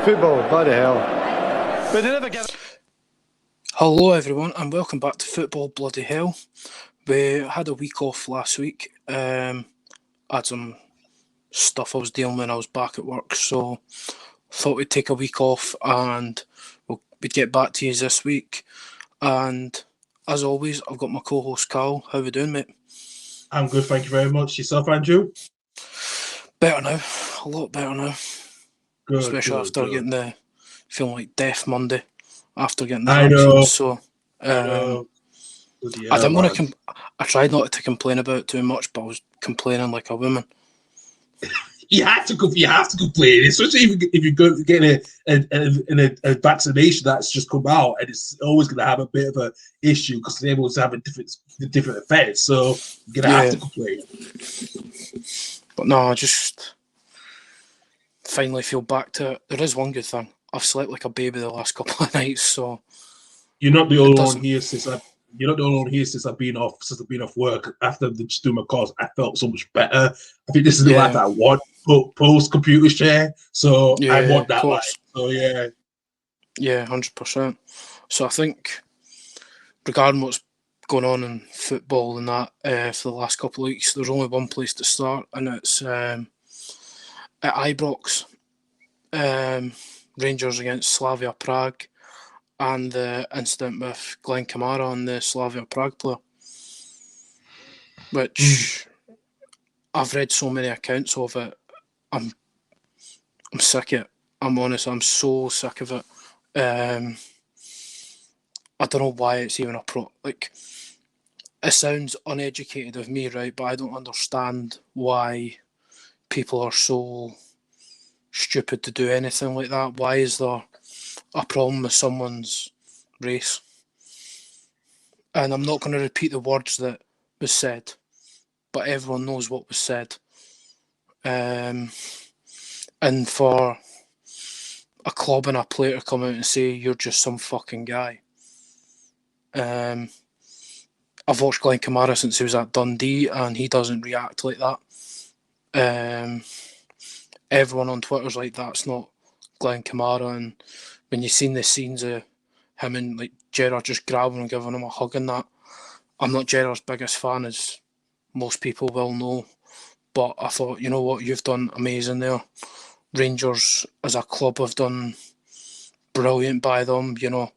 Football, bloody hell. But they never get. Hello everyone and welcome back to Football Bloody Hell. We had a week off last week. Had some stuff I was dealing with when I was back at work, so thought we'd take a week off and we'd get back to you this week. And as always, I've got my co-host Carl. How we doing, mate? I'm good, thank you very much. Yourself, Andrew? Better now, a lot better now. Good, especially good, after good. getting the feeling like Death Monday after getting the I vaccine. know. So I didn't want to. I tried not to complain about it too much, but I was complaining like a woman. You have to complain, especially if you're going to get a vaccination that's just come out, and it's always going to have a bit of an issue because everyone's having different effects. So you're going to have to complain. But no, I just finally feel back to it. There is one good thing. I've slept like a baby the last couple of nights, so you're not the only one here since I've been off work. After just doing my course, I felt so much better. I think this is the life I want post computer share. So I want that life. So yeah, 100%. So I think regarding what's going on in football and that for the last couple of weeks, there's only one place to start, and it's at Ibrox. Rangers against Slavia Prague, and the incident with Glenn Kamara and the Slavia Prague player, which I've read so many accounts of it. I'm sick of it. I'm honest. I'm so sick of it. I don't know why it's even like. It sounds uneducated of me, right? But I don't understand why people are so stupid to do anything like that. Why is there a problem with someone's race? And I'm not going to repeat the words that was said, but everyone knows what was said. And for a club and a player to come out and say you're just some fucking guy. I've watched Glenn Kamara since he was at Dundee, and he doesn't react like that. Everyone on Twitter's like, that's not Glenn Kamara. And when you've seen the scenes of him and like Gerrard just grabbing and giving him a hug and that, I'm not Gerrard's biggest fan, as most people will know. But I thought, you know what, you've done amazing there. Rangers as a club have done brilliant by them, you know.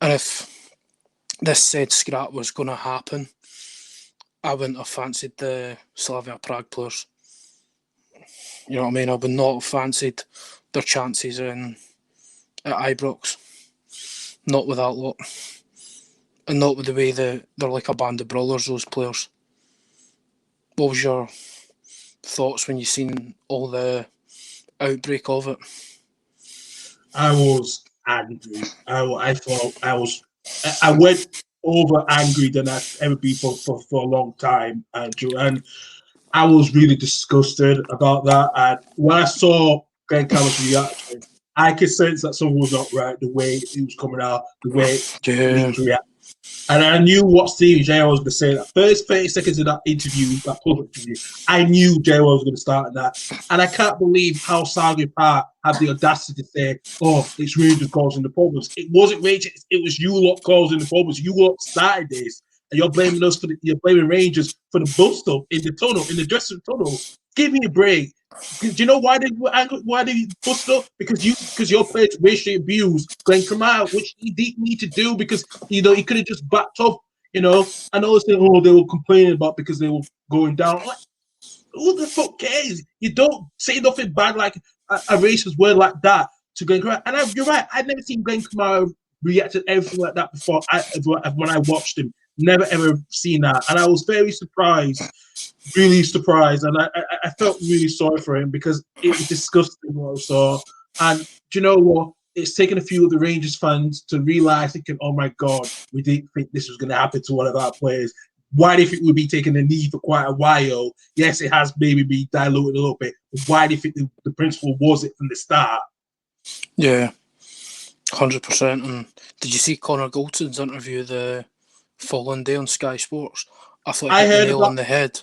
And if this said scrap was going to happen, I wouldn't have fancied the Slavia Prague players. You know what I mean? I would not have fancied their chances at Ibrox. Not with that lot. And not with the way they're like a band of brothers, those players. What was your thoughts when you seen all the outbreak of it? I was angry. I went over angry than I've ever been for a long time, Andrew. And I was really disgusted about that. And when I saw Glenn Kamara's reaction, I could sense that something was not right, the way he was coming out, the way he was reacting. And I knew what Steve J was going to say. That first 30 seconds of that interview, that public interview, I knew J was going to start in that. And I can't believe how Slavia Prague had the audacity to say, oh, it's Rangers causing the problems. It wasn't Rangers, it was you lot causing the problems. You lot started this. And you're blaming you're blaming Rangers for the bust up in the tunnel, in the dressing tunnel. Give me a break. Do you know why they bust up? Because your players racially abused Glenn Kamara, which he didn't need to do, because he could have just backed off. I know they were complaining about because they were going down. Like, who the fuck cares? You don't say nothing bad like a racist word like that to Glenn Kamara. And you're right. I've never seen Glenn Kamara react to everything like that before. When I watched him, never ever seen that, and I was very surprised. Really surprised, and I felt really sorry for him because it was disgusting what I saw. And do you know what? It's taken a few of the Rangers fans to realise, thinking, oh my God, we didn't think this was going to happen to one of our players. Why do you think we'll be taking a knee for quite a while? Yes, it has maybe been diluted a little bit, but why do you think the principle was it from the start? Yeah, 100%. And did you see Connor Goldson's interview the following day on Sky Sports? I thought he hit the nail on the head.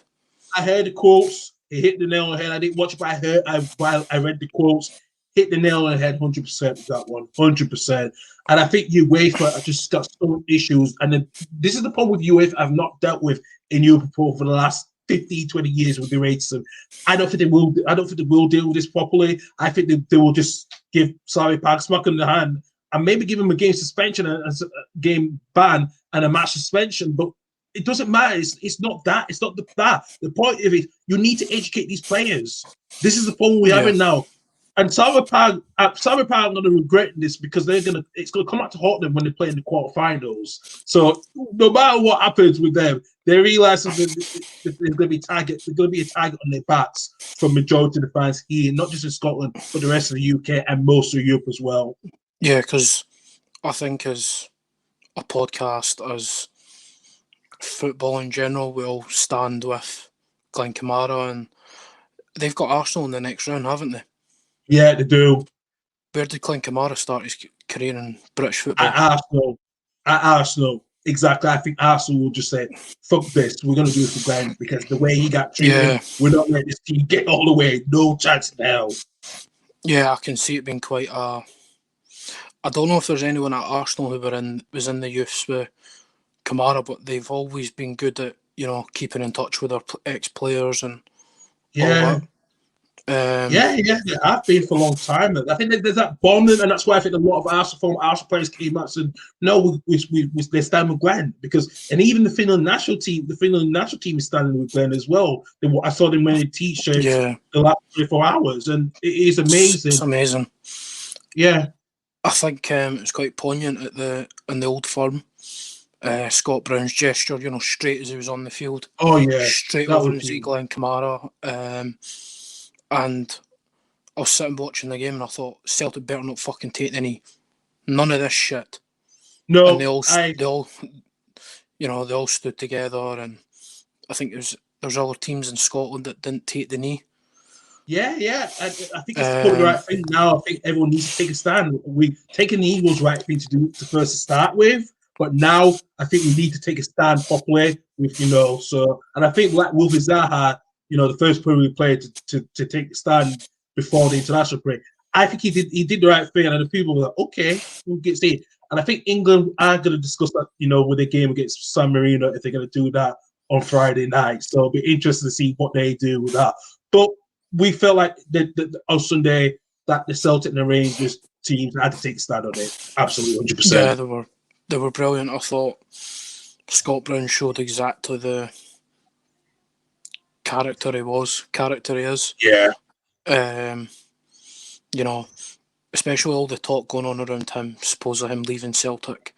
I heard the quotes. He hit the nail on the head. I didn't watch it, but I read the quotes. hit the nail on the head 100% with that one, 100%. And I think UEFA have just got some issues. And this is the problem with UEFA I've not dealt with in Europe for the last 15, 20 years with the racism. I don't think they will. I don't think they will deal with this properly. I think they will just give Slavia Prague smack in the hand and maybe give him a game suspension and a game ban and a match suspension. But it doesn't matter. It's not that. It's not that. The point of it, you need to educate these players. This is the problem we're having now. And Slavia Prague are going to regret this because it's going to come out to haunt them when they play in the quarterfinals. So no matter what happens with them, they realise that there's going to be a target on their backs from majority of the fans here, not just in Scotland, but the rest of the UK and most of Europe as well. Yeah, because I think as a podcast, as football in general, we all stand with Glenn Kamara, and they've got Arsenal in the next round, haven't they? Yeah, they do. Where did Glenn Kamara start his career in British football? At Arsenal. Exactly. I think Arsenal will just say, fuck this, we're going to do it for Glenn because the way he got treated, we're not letting this team get all the way. No chance in hell. Yeah, I can see it being quite a... I don't know if there's anyone at Arsenal who was in the youths with Kamara, but they've always been good at, keeping in touch with their ex-players and all that. Yeah, they have been for a long time. I think there's that bonding, and that's why I think a lot of Arsenal players came out and said, "No, we stand with Glenn," and even the Finland national team is standing with Glenn as well. I saw them wearing T-shirts the last 24 hours, and it is amazing. It's amazing. Yeah, I think it was quite poignant in the Old Firm. Scott Brown's gesture, straight as he was on the field. Oh yeah, straight over and see Glenn Kamara. And I was sitting watching the game and I thought Celtic better not fucking take none of this shit. No, and they all stood together, and I think there's other teams in Scotland that didn't take the knee. Yeah. I think it's the right thing now. I think everyone needs to take a stand. Taking the knee was the right thing to do to start with, but now I think we need to take a stand properly with So, and I think like Wilfried Zaha, the first player we played to take a stand before the international break. I think he did the right thing, and the people were like, okay, we'll get started. And I think England are going to discuss that, with their game against San Marino, if they're going to do that on Friday night. So it'll be interesting to see what they do with that. But we felt like on Sunday that the Celtic and the Rangers teams had to take a stand on it. Absolutely, 100%. Yeah, they were brilliant. I thought Scott Brown showed exactly the character he is. Yeah. Especially all the talk going on around him, supposedly him leaving Celtic.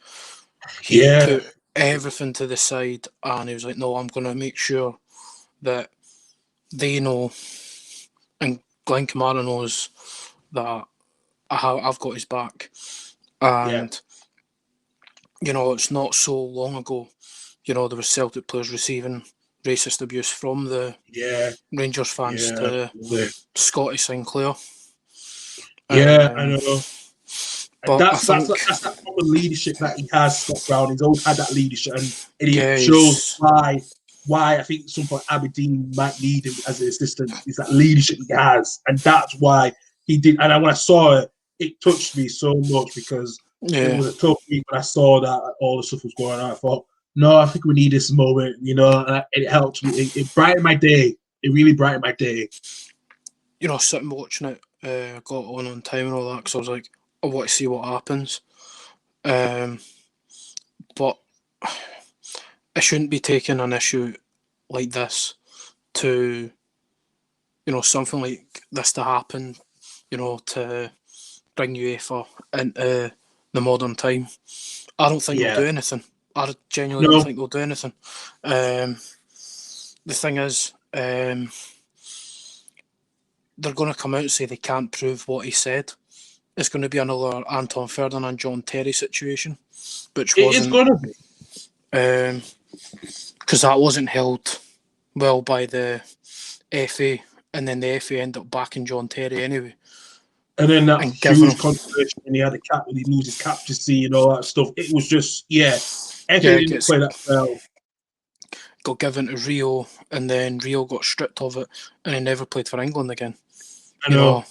He put everything to the side and he was like, no, I'm going to make sure that they know, and Glenn Kamara knows that I've got his back. And, it's not so long ago, there were Celtic players receiving racist abuse from the Rangers fans to Scotty Sinclair. Yeah, I know. But that's that proper leadership that he has, Scott Brown. He's always had that leadership, and he shows why I think at some point Aberdeen might need him as an assistant. Is that leadership he has, and that's why he did. And when I saw it, it touched me so much because it was a tough week when I saw that all the stuff was going on. I thought, no, I think we need this moment, and it helped me. It brightened my day. It really brightened my day. Sitting watching it, got on time and all that, because I was like, I want to see what happens. But it shouldn't be taking an issue like this to, something like this to happen, to bring UEFA into the modern time. I don't think they'll do anything. I genuinely don't think they'll do anything. The thing is, they're going to come out and say they can't prove what he said. It's going to be another Anton Ferdinand, John Terry situation, which wasn't. It's going to be. Because that wasn't held well by the FA, and then the FA ended up backing John Terry anyway. And then that huge controversy, and he had a cap, and he lose his captaincy and all that stuff. It was just, FA didn't play that well. Got given to Rio, and then Rio got stripped of it, and he never played for England again. I know.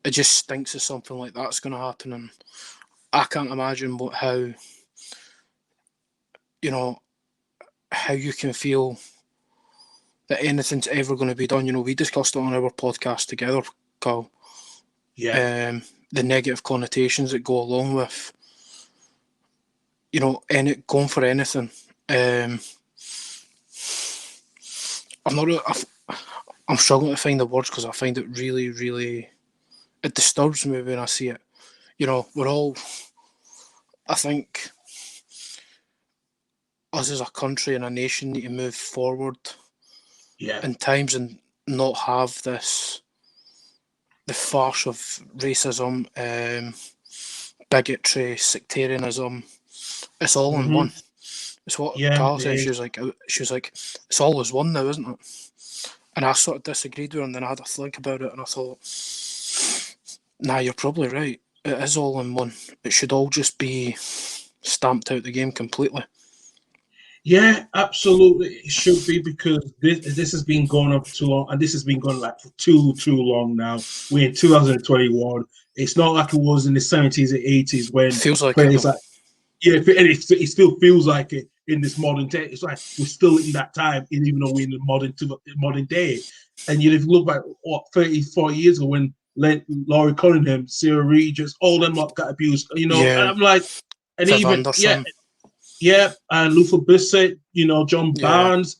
it just stinks if something like that's going to happen, and I can't imagine how you can feel that anything's ever going to be done. We discussed it on our podcast together, Carl. Yeah. The negative connotations that go along with, going for anything. I'm struggling to find the words because I find it really, really, it disturbs me when I see it. We're all, I think, us as a country and a nation need to move forward in times and not have the farce of racism, bigotry, sectarianism. It's all in one. It's what Carl said. She was like, it's all as one now, isn't it? And I sort of disagreed with her, and then I had to think about it, and I thought, nah, you're probably right. It is all in one. It should all just be stamped out the game completely. Yeah, absolutely. It should be, because this has been going on for too long, and this has been going for too long now. We're in 2021. It's not like it was in the 70s and 80s when feels like it. It still feels like it in this modern day. It's like we're still in that time, even though we're in the modern day. And if you look back, 30, 40 years ago when Laurie Cunningham, Sarah Regis, all them got abused, and I'm like, and Viv even Anderson. And Luther Bissett, John Barnes.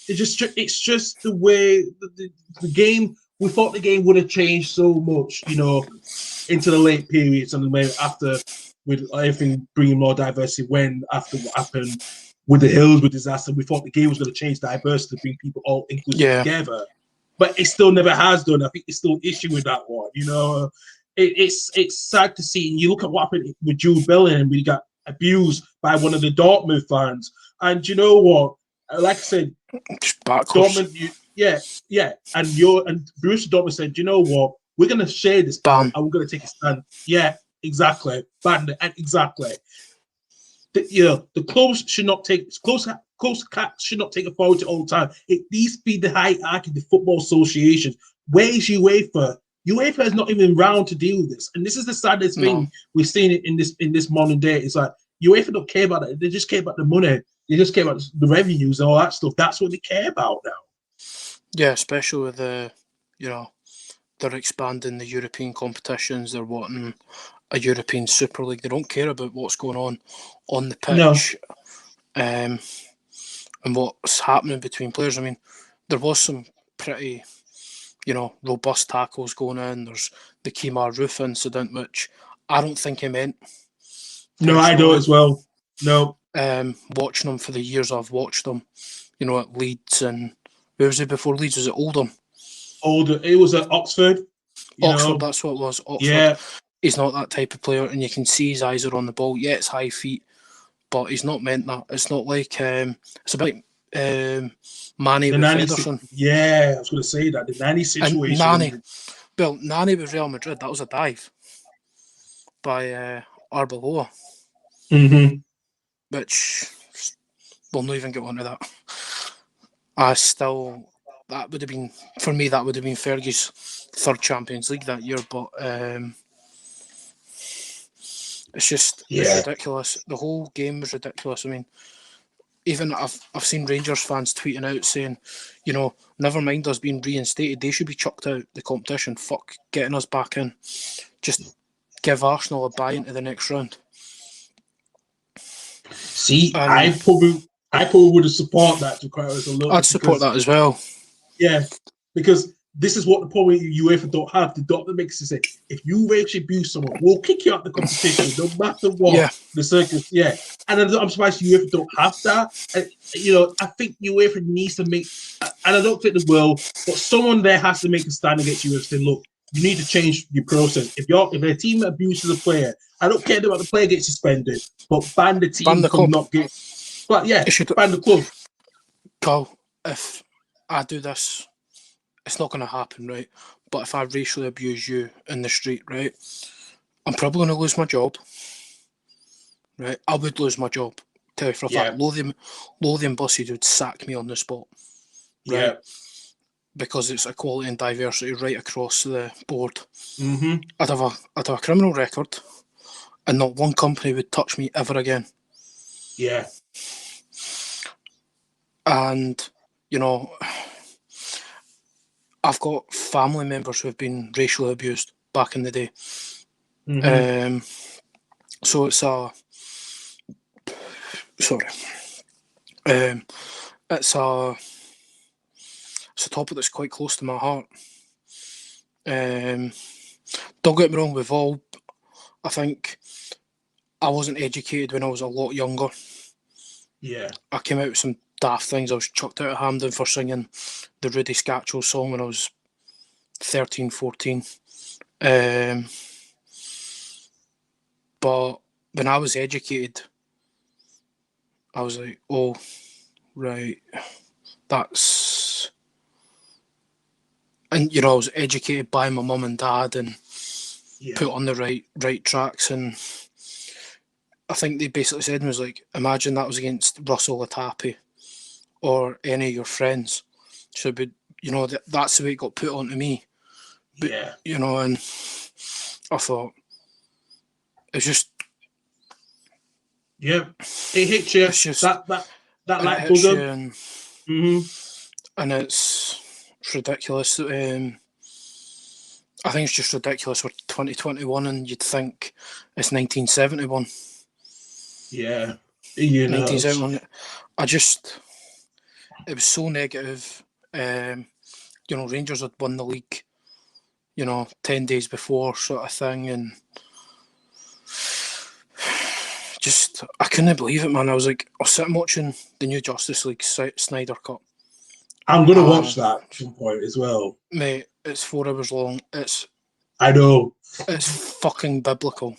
It's just the way the game. We thought the game would have changed so much, into the late periods, and then after, with everything bringing more diversity. After what happened with the Hillsborough disaster, we thought the game was going to change diversity, bring people all inclusive together. But it still never has done. I think it's still an issue with that one. It's sad to see. And you look at what happened with Jude Bellingham, we got abused by one of the Dortmund fans. And you know what? Like I said, Dortmund, and Borussia Dortmund said, you know what? We're going to share this and we're going to take a stand. Yeah, exactly. Exactly. The clubs should not take close cats should not take authority all the time. It needs to be the hierarchy, the football associations. Where is UEFA? UEFA is not even round to deal with this, and this is the saddest thing we've seen it in this modern day. It's like UEFA don't care about it; they just care about the money. They just care about the revenues and all that stuff. That's what they care about now. Yeah, especially with they're expanding the European competitions. They're wanting a European Super League. They don't care about what's going on the pitch, and what's happening between players. I mean, there was some pretty, robust tackles going in. There's the Kemar Roof incident, which I don't think he meant. No, I do as well. No. Watching him for the years I've watched him, at Leeds, and where was he before Leeds? Was it Oldham? It was at Oxford. That's what it was. Oxford. Yeah. He's not that type of player, and you can see his eyes are on the ball. Yeah, it's high feet, but he's not meant that. It's not like it's about Manny with Ederson. I was going to say that the Nani situation. Nani with Real Madrid, that was a dive by Arbeloa, which we'll not even get onto that. That would have been, for me, that would have been Fergie's third Champions League that year, but it's just it's ridiculous. The whole game was ridiculous. I mean, even I've seen Rangers fans tweeting out saying, never mind us being reinstated, they should be chucked out the competition. Fuck getting us back in. Just give Arsenal a bye into the next round. See, I probably would have supported that to quite a little. I'd support that as well. Yeah, because this is what the problem UEFA don't have. The doctor makes it say, if you racially abuse someone, we'll kick you out the competition, no matter what. The circus, and I'm surprised UEFA don't have that. And, I think UEFA needs to make, and I don't think they will, but someone there has to make a stand against UEFA. Say, look, you need to change your process. If a team abuses a player, I don't care about the player gets suspended, but ban the team ban the club. not get. But ban the club. Carl, if I do this, it's not going to happen, right? But if I racially abuse you in the street, right, I'm probably going to lose my job, right? I would lose my job. Tell you for a fact, Lothian Buses would sack me on the spot, right? because it's equality and diversity right across the board. Mm-hmm. I'd have a criminal record, and not one company would touch me ever again. Yeah. And, you know, I've got family members who have been racially abused back in the day. Mm-hmm. So it's it's a topic that's quite close to my heart. Don't get me wrong, I think I wasn't educated when I was a lot younger. Yeah. I came out with some daft things. I was chucked out of Hampden for singing the Rudy Scatchell song when I was 13, 14. But when I was educated, I was like, oh, right, that's... And, you know, I was educated by my mum and dad and put on the right tracks. And I think they basically said, was like, imagine that was against Russell Latapi or any of your friends. So, but, you know, that's the way it got put onto me. But, you know, and I thought, it's just... Yeah, it hits you. It's just... That like hits you and it's ridiculous. I think it's just ridiculous. We're 2021 and you'd think it's 1971. Yeah, you know. 1971. It was so negative. You know, Rangers had won the league, you know, 10 days before, sort of thing, and just, I couldn't believe it, man. I was sitting watching the new Justice League Snyder Cut. I'm going to watch that at some point as well. Mate, it's 4 hours long. I know. It's fucking biblical.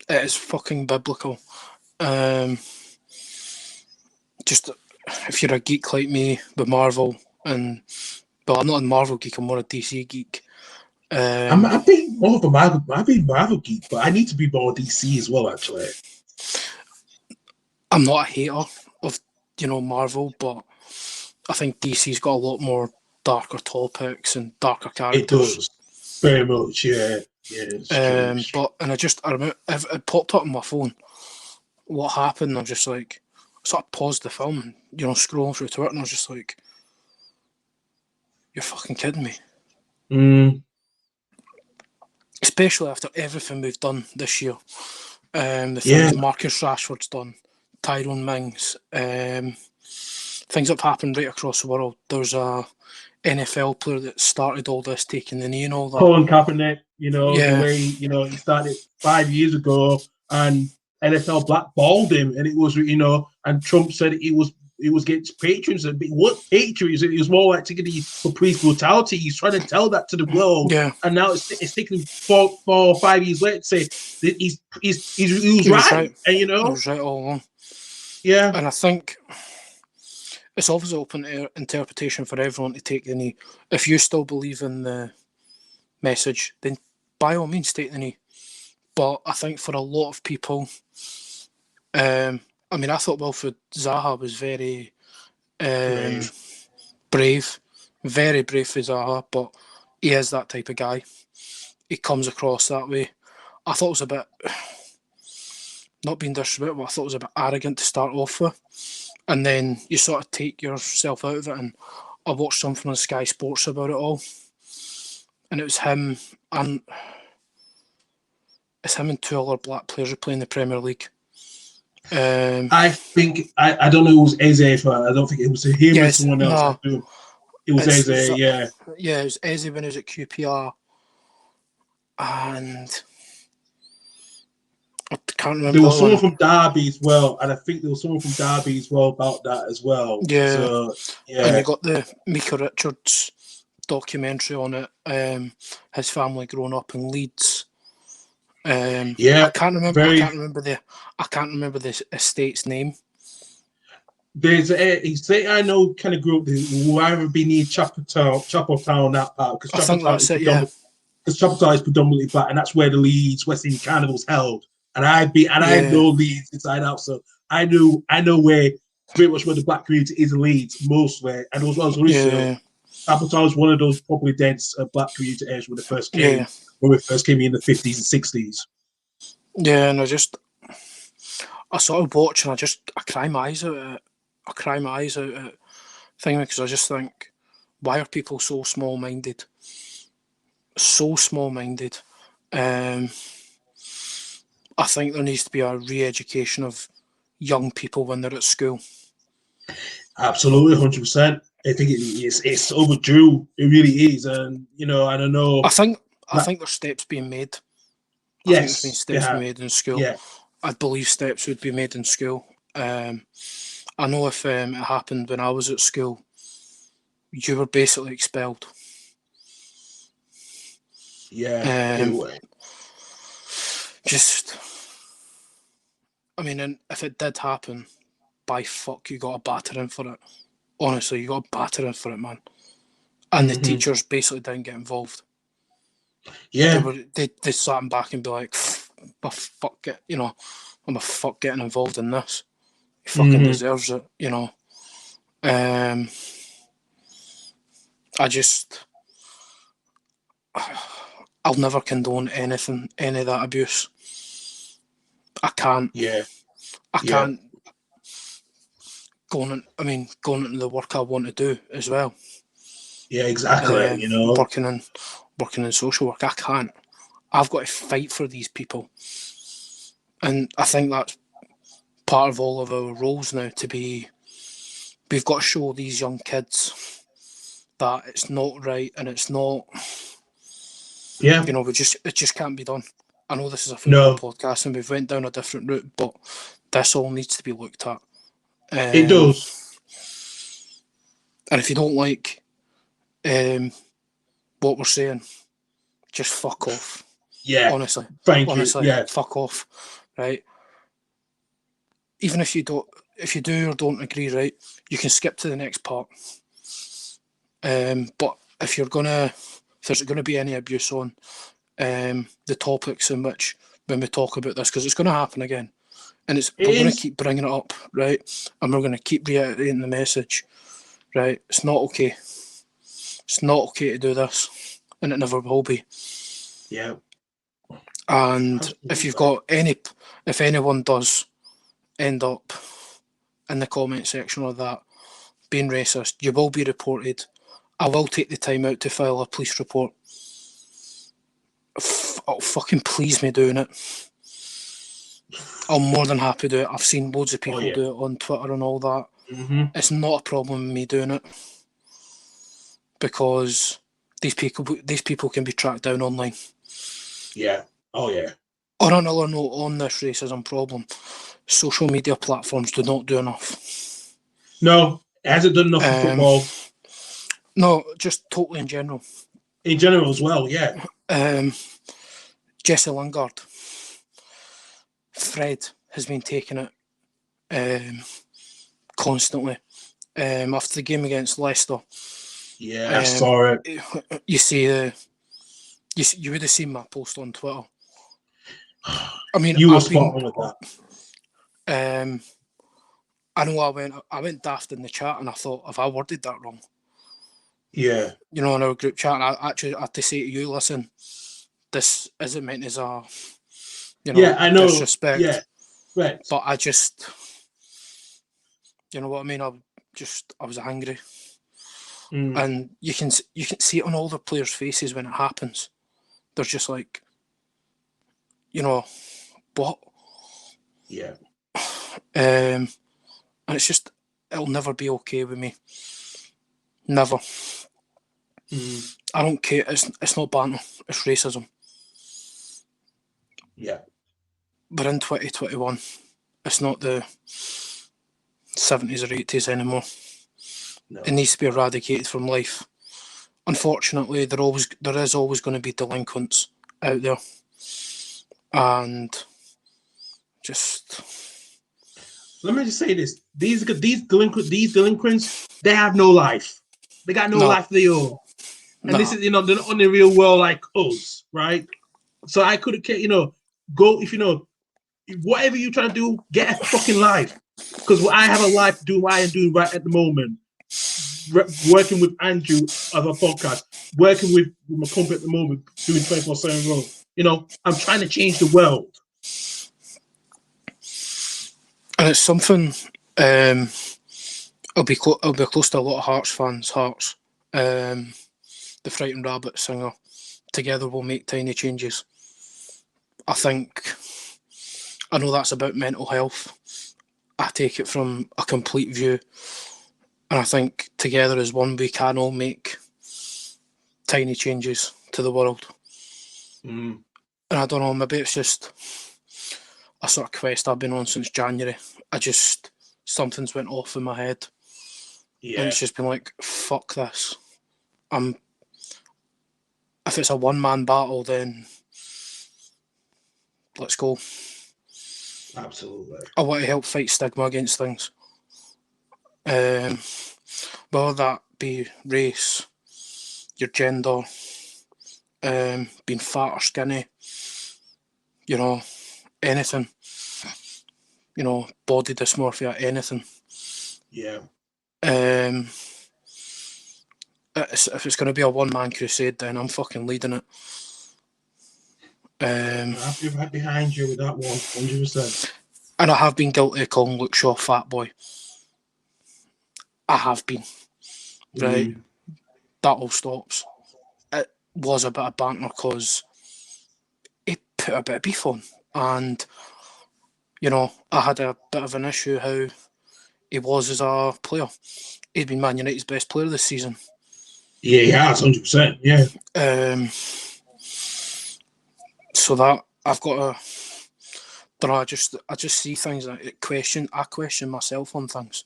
It is fucking biblical. Just, if you're a geek like me with Marvel, but I'm not a Marvel geek, I'm more a DC geek. I've been more of a Marvel geek, but I need to be more DC as well, actually. I'm not a hater of, you know, Marvel, but I think DC's got a lot more darker topics and darker characters. It does. Very much, yeah. Yeah, but, and I remember, it popped up on my phone. What happened? I'm just like, I sort of paused the film and, you know, scrolling through Twitter, and I was just like, you're fucking kidding me. Especially after everything we've done this year. The things Marcus Rashford's done, Tyrone Mings, things that have happened right across the world. There's a NFL player that started all this, taking the knee and all that. Colin Kaepernick, you know, the way, you know, he started 5 years ago and NFL blackballed him, and it was, you know, and Trump said it was against patrons, and what patrons? It was more like taking for police brutality. He's trying to tell that to the world, and now it's taking 4 or 5 years later to say that he was right, and you know, he was right all along. Yeah, and I think it's obviously open to interpretation for everyone to take the knee. If you still believe in the message, then by all means take the knee. But I think for a lot of people, I mean, I thought Wilfred Zaha was very brave, very brave for Zaha, but he is that type of guy. He comes across that way. I thought it was a bit, not being disrespectful, I thought it was a bit arrogant to start off with. And then you sort of take yourself out of it. And I watched something on Sky Sports about it all. And it was him and 2 other black players who play in the Premier League. I think I don't know. It was Eze. I don't think it was him or someone else. No, it was Eze. Yeah, it was Eze when he was at QPR, and I can't remember. There was someone from Derby as well, and I think there was someone from Derby as well about that as well. Yeah, so, and you got the Mika Richards documentary on it. His family growing up in Leeds. I can't remember. I can't remember the estate's name. There's he say I know kind of group who either be near Chapel Town that part because Chapel Town is predominantly black, and that's where the Leeds West End Carnival's held. And I know Leeds inside out, so I know where pretty much where the black community is in Leeds mostly, and also as recently, Appleton was one of those properly dense black community areas when we first came in the 50s and 60s. Yeah, and I sort of watch and I cry my eyes out at it. I cry my eyes out at thing because I just think, why are people so small-minded? So small-minded. I think there needs to be a re-education of young people when they're at school. Absolutely, 100%. I think it's overdue. It really is, and I don't know. I think there's steps being made. I think there's been steps being made in school. Yeah. I believe steps would be made in school. I know if it happened when I was at school, you were basically expelled. Yeah. And if it did happen, by fuck, you got a battering for it. Honestly, you got a battering for it, man. And the teachers basically didn't get involved. Yeah. They sat back and be like, I'm a fuck getting involved in this. He fucking deserves it, I'll never condone any of that abuse. I can't. Yeah. I can't. Going into the work I want to do as well. Yeah, exactly. Working in social work, I can't. I've got to fight for these people, and I think that's part of all of our roles now. We've got to show these young kids that it's not right, and it's not. Yeah. It just can't be done. I know this is a football podcast, and we've went down a different route, but this all needs to be looked at. It does. And if you don't like what we're saying, just fuck off. Yeah. Honestly. Thank you. Yeah. Fuck off. Right? Even if you do or don't agree, right, you can skip to the next part. But if there's going to be any abuse on the topics in which when we talk about this, because it's going to happen again. And we're going to keep bringing it up, right? And we're going to keep reiterating the message, right? It's not okay. It's not okay to do this, and it never will be. Yeah. And if anyone does end up in the comment section of that being racist, you will be reported. I will take the time out to file a police report. Fucking please me doing it. I'm more than happy to do it. I've seen loads of people do it on Twitter and all that. It's not a problem with me doing it because these people can be tracked down online. Yeah. Oh yeah. On another note, on this racism problem, social media platforms do not do enough. No, it hasn't done enough in football. No, just totally in general. In general as well, yeah. Jesse Lingard. Fred has been taking it constantly. After the game against Leicester. Yeah, I saw it. You would have seen my post on Twitter. I mean, you were spot on with that. I know I went daft in the chat and I thought, have I worded that wrong? Yeah. In our group chat, and I actually had to say to you, listen, this isn't meant as a I know. disrespect. Yeah. Right. But I just, you know what I mean? I was angry. And you can see it on all the players' faces when it happens. They're just like, what? Yeah. And it's just, it'll never be okay with me. Never. I don't care. It's not banter. It's racism. Yeah. We're in 2021. It's not the 70s or 80s anymore. No. It needs to be eradicated from life. Unfortunately, there is always going to be delinquents out there, and just let me just say this: these delinquents, they have no life. They got no life of their own, and this is they're not in the real world like us, right? So I couldn't care, go if whatever you're trying to do, get a fucking life. because I have a life to do what I am doing right at the moment. Working with Andrew of a podcast, working with my company at the moment, doing 24/7 role. You know, I'm trying to change the world. And it's something it'll be close to a lot of Hearts fans' hearts. The Frightened Rabbit singer, "Together we'll make tiny changes." I know that's about mental health. I take it from a complete view, and I think together as one we can all make tiny changes to the world. And I don't know, maybe it's just a sort of quest I've been on since January. Something's went off in my head. Yeah. And it's just been like, fuck this. If it's a one-man battle, then let's go. Absolutely. I want to help fight stigma against things. Whether that be race, your gender, being fat or skinny, you know, anything, you know, body dysmorphia, anything. Yeah. If it's going to be a one-man crusade, then I'm fucking leading it. I'll be right behind you with that one, 100%. And I have been guilty of calling Luke Shaw fat boy. I have been. Right? That all stops. It was a bit of banter because he put a bit of beef on. And, you know, I had a bit of an issue how he was as a player. He'd been Man United's best player this season. Yeah, he has, 100%, yeah. So that I've got I just see things that I question myself on things.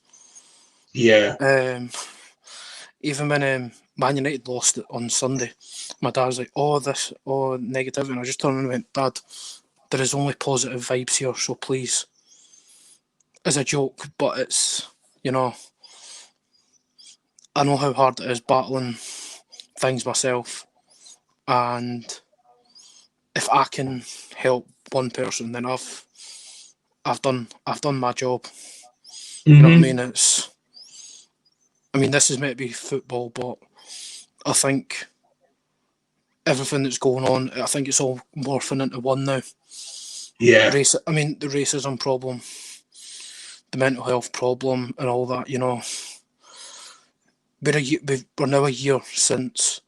Yeah. Even when Man United lost it on Sunday, my dad was like, negativity. And I just turned around and went, Dad, there is only positive vibes here, so please. As a joke, but it's, you know, I know how hard it is battling things myself, and if I can help one person, then I've done my job. You know what I mean? This is meant to be football, but I think everything that's going on, I think it's all morphing into one now. Yeah. The racism problem, the mental health problem, and all that. You know, we're now a year since,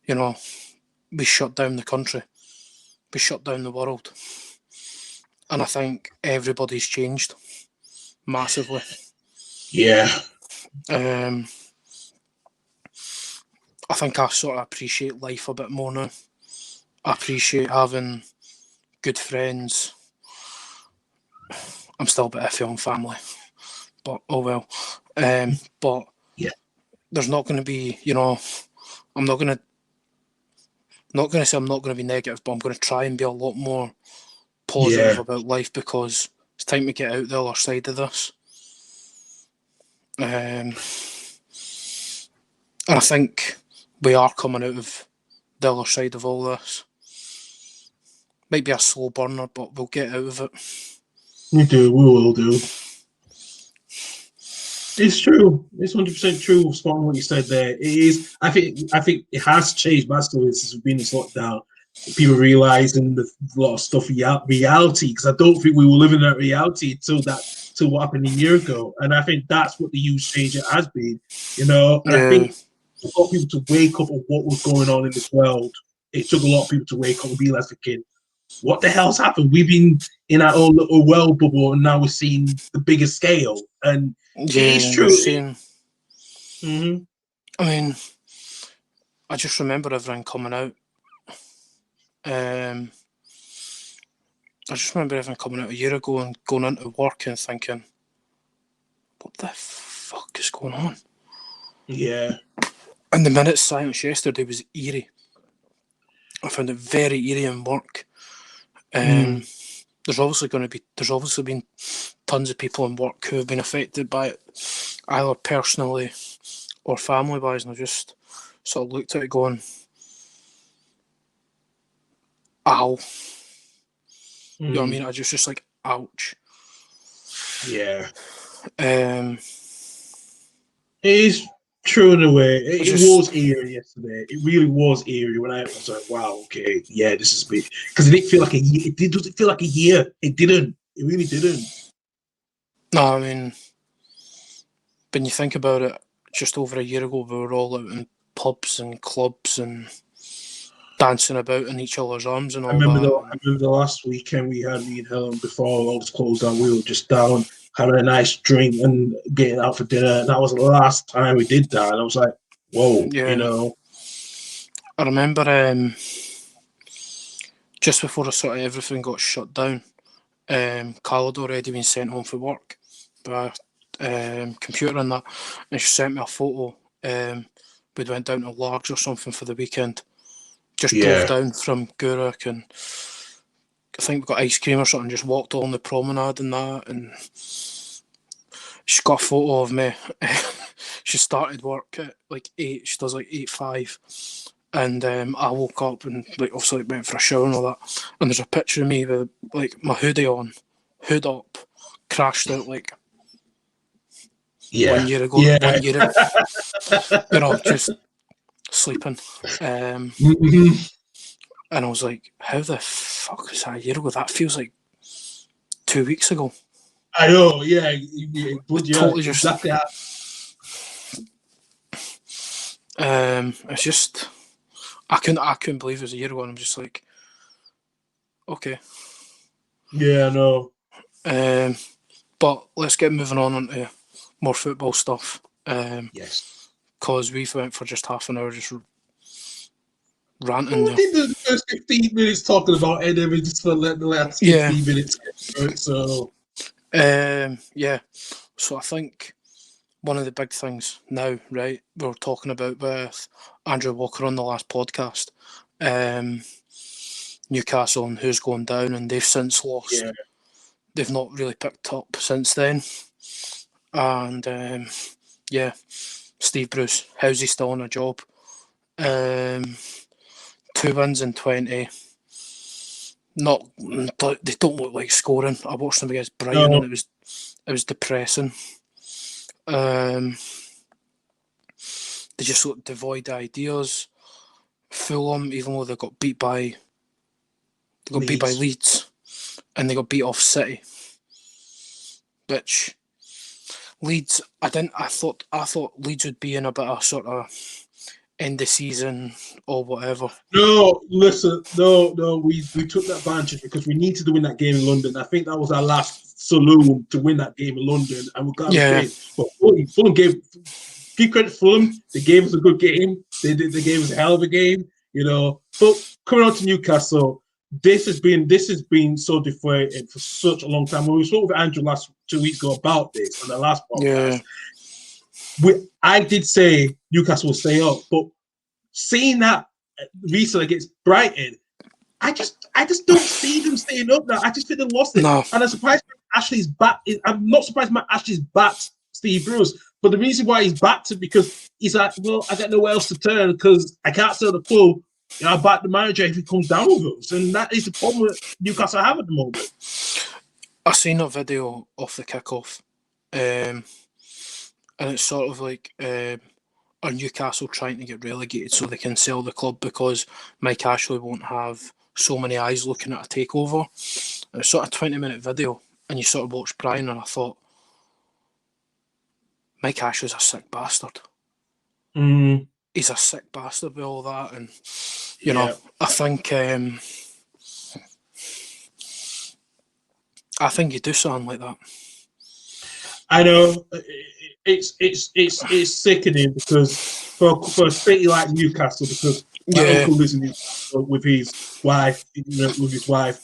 you know, we shut down the country, we shut down the world, and I think everybody's changed massively. Yeah. I think I sort of appreciate life a bit more now. I appreciate having good friends. I'm still a bit iffy on family, but oh well. But yeah, there's not going to be, you know, I'm not going to say I'm not going to be negative, but I'm going to try and be a lot more positive about life, because it's time to get out the other side of this. And I think we are coming out of the other side of all this. Might be a slow burner, but we'll get out of it. We will do. It's true. It's 100% true. Spot on what you said there. It is. I think it has changed massively since we've been in this lockdown. People realizing a lot of stuff reality, because I don't think we were living that reality until what happened a year ago. And I think that's what the huge change has been. You know, and I think it got people to wake up on what was going on in this world. It took a lot of people to wake up and realize, thinking, what the hell's happened? We've been in our own little world bubble, and now we're seeing the bigger scale. And it's true. I mean, I just remember everything coming out. I just remember everything coming out a year ago and going into work and thinking, what the fuck is going on? Yeah. And the minute silence yesterday was eerie. I found it very eerie in work. There's obviously been tons of people in work who have been affected by it, either personally or family wise, and I just sort of looked at it going, ow. You know what I mean? I just like, ouch. Yeah. It is true in a way. It was eerie yesterday. It really was eerie when I was like, wow, okay, yeah, this is big. Because it didn't feel like a year. It doesn't feel like a year. It didn't. It really didn't. No, I mean, when you think about it, just over a year ago, we were all out in pubs and clubs and dancing about in each other's arms and all I remember that. the last weekend we had me and Helen before all was closed down. We were just down having a nice drink and getting out for dinner. And that was the last time we did that. And I was like, whoa, Yeah. you know. I remember just before sort of everything got shut down, Carl had already been sent home for work by computer and that, and she sent me a photo. We'd went down to Largs or something for the weekend. Just drove down from Gourock, and I think we got ice cream or something, just walked along the promenade and that, and she got a photo of me. She started work at like 8, she does like 8:05, and I woke up and like obviously went for a shower and all that, and there's a picture of me with like my hoodie on, hood up, crashed out like 1 year ago. 1 year ago, just sleeping. And I was like, how the fuck is that a year ago? That feels like 2 weeks ago. I know, yeah. Totally just... Exactly. It's just... I couldn't believe it was a year ago, and I'm just like, okay. Yeah, I know. But let's get moving on into more football stuff. Yes. Because we've went for just half an hour just ranting. We did the first 15 minutes talking about enemy just for the last 15 minutes. So yeah. So I think one of the big things now, right, we were talking about with Andrew Walker on the last podcast, Newcastle and who's going down, and they've since lost. Yeah. They've not really picked up since then. And Steve Bruce, how's he still on a job? 2 wins in 20. They don't look like scoring. I watched them against Brighton, and it was depressing. They just look devoid of ideas. Fulham, even though they got beat by Leeds, and they got beat off City, which Leeds, I thought Leeds would be in a bit of sort of end of season or whatever. No, listen, no, we took that advantage because we needed to win that game in London. I think that was our last saloon to win that game in London, and we got the But Fulham gave credit to Fulham. They gave us a good game. They gave us a hell of a game, you know. But coming on to Newcastle, this has been so deflated for such a long time. When we spoke with Andrew 2 weeks ago about this on the last podcast, I did say Newcastle will stay up, but seeing that recently against Brighton, I just don't see them staying up now. I just think they lost it. No. And I'm surprised Ashley's back. I'm not surprised Matt Ashley's backed Steve Bruce. But the reason why he's backed it because he's like, well, I got nowhere else to turn because I can't sell the club. You know, I back the manager if he comes down with us. And that is the problem that Newcastle have at the moment. I seen a video off the kickoff. And it's sort of like, are Newcastle trying to get relegated so they can sell the club because Mike Ashley won't have so many eyes looking at a takeover? And it's sort of a 20-minute video, and you sort of watch Brian, and I thought, Mike Ashley's a sick bastard. He's a sick bastard with all that, and you know, I think you do something like that. I know it's sickening because for a city like Newcastle, because my uncle lives in Newcastle with his wife,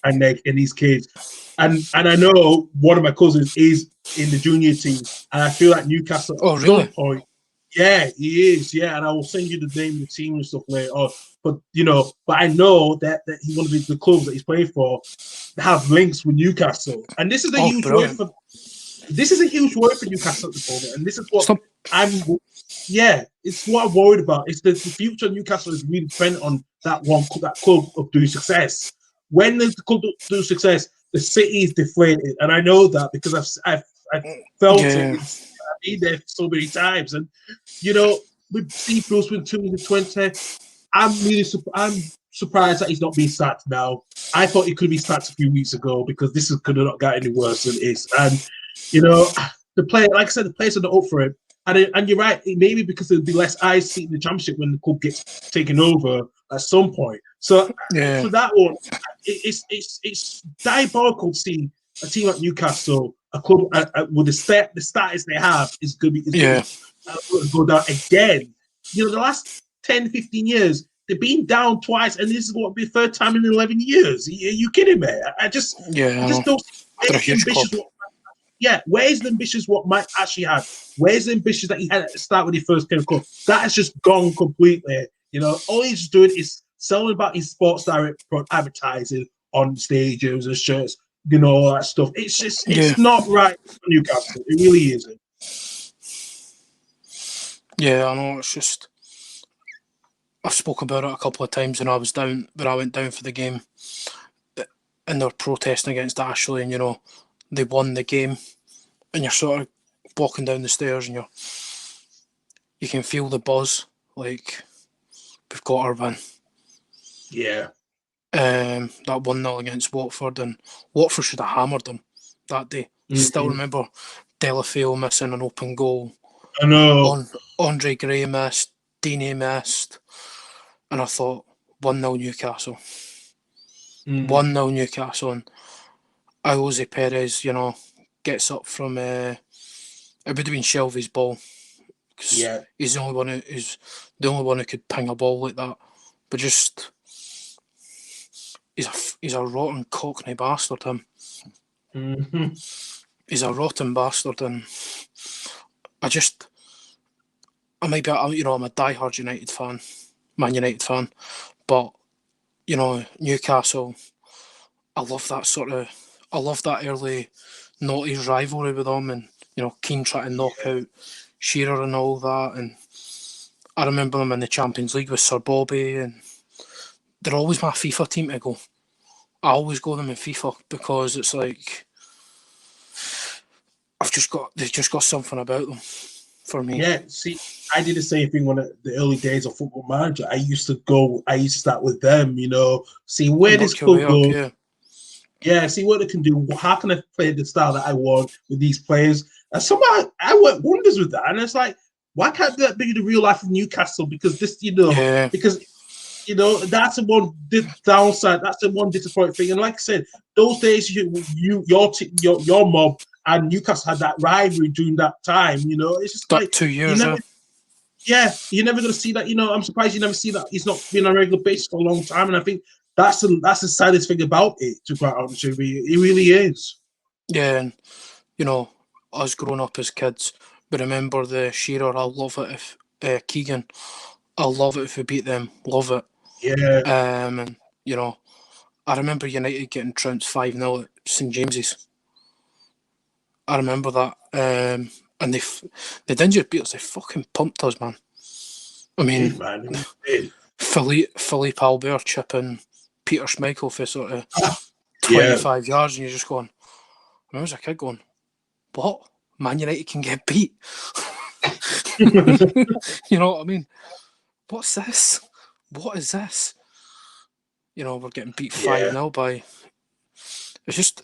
and his kids, and I know one of my cousins is in the junior team, and I feel like Newcastle. Oh, really? Point, yeah, he is. Yeah, and I will send you the name of the team and stuff later on. But I know that he's one of the clubs that he's playing for have links with Newcastle, and this is a huge word for. This is a huge word for Newcastle at the moment, and this is what it's what I'm worried about. It's the future of Newcastle is really dependent on that club of doing success. When the club do success, the city is deflated, and I know that because I've I felt it. Yeah. I've been there so many times, and with Steve Bruce with 220, I'm surprised that he's not being sacked now. I thought he could be sacked a few weeks ago because this could have not got any worse than it is. And the player, like I said, the players are not up for it. And you're right, maybe because there'll be less eyes seeing the championship when the club gets taken over at some point. So Yeah. for that one, it's diabolical to see a team like Newcastle, a club with the status they have, is going to go down again. The last 10, 15 years, they've been down twice, and this is what be the third time in 11 years. Are you kidding me? I just don't. They're a huge club. Where's the ambitions what Mike actually had? Where's the ambitions that he had at the start when he first came to club? That has just gone completely. All he's doing is selling about his sports direct advertising on stadiums and shirts, all that stuff. It's not right for Newcastle. It really isn't. Yeah, I know. It's just, I've spoken about it a couple of times when I went down for the game, and they were protesting against Ashley, and they won the game, and you're sort of walking down the stairs, and you can feel the buzz, like, we've got our win. Yeah. That 1-0 against Watford, and Watford should have hammered them that day. Still remember Delafeu missing an open goal. I know. Andre Gray missed, Deeney missed, and I thought 1-0 Newcastle. 1-0 Newcastle, and Jose Perez, gets up from it would have been Shelby's ball. Yeah. He's the only one who could ping a ball like that. But just he's a rotten cockney bastard, him. He's a rotten bastard, and I'm a diehard United fan, Man United fan, but Newcastle, I love that early noughties rivalry with them, and Keane trying to knock out Shearer and all that, and I remember them in the Champions League with Sir Bobby, and they're always my FIFA team to go. I always go them in FIFA because it's like they've just got something about them for me. Yeah, see, I did the same thing when the early days of Football Manager. I used to start with them, see where this club goes. Yeah, see what they can do. How can I play the style that I want with these players? And somehow I work wonders with that. And it's like, why can't that be the real life of Newcastle? Because that's the one downside. That's the one disappointing thing. And like I said, those days, your mob and Newcastle had that rivalry during that time. It's just like 2 years. You're never going to see that. I'm surprised you never see that. He's not been on a regular basis for a long time, and I think that's the saddest thing about it. To quite honest with you, it really is. Yeah, and us growing up as kids, we remember the Shearer. I'll love it if Keegan. I'll love it if we beat them. Love it. Yeah. And I remember United getting trounced 5-0 at St James's. I remember that. And they didn't just beat us; they fucking pumped us, man. I mean, Philippe Albert chipping Peter Schmeichel for sort of 25 yards, and you're just going. I was a kid going, "What? Man United can get beat?" You know what I mean? What's this? What is this? We're getting beat 5-0 by. It's just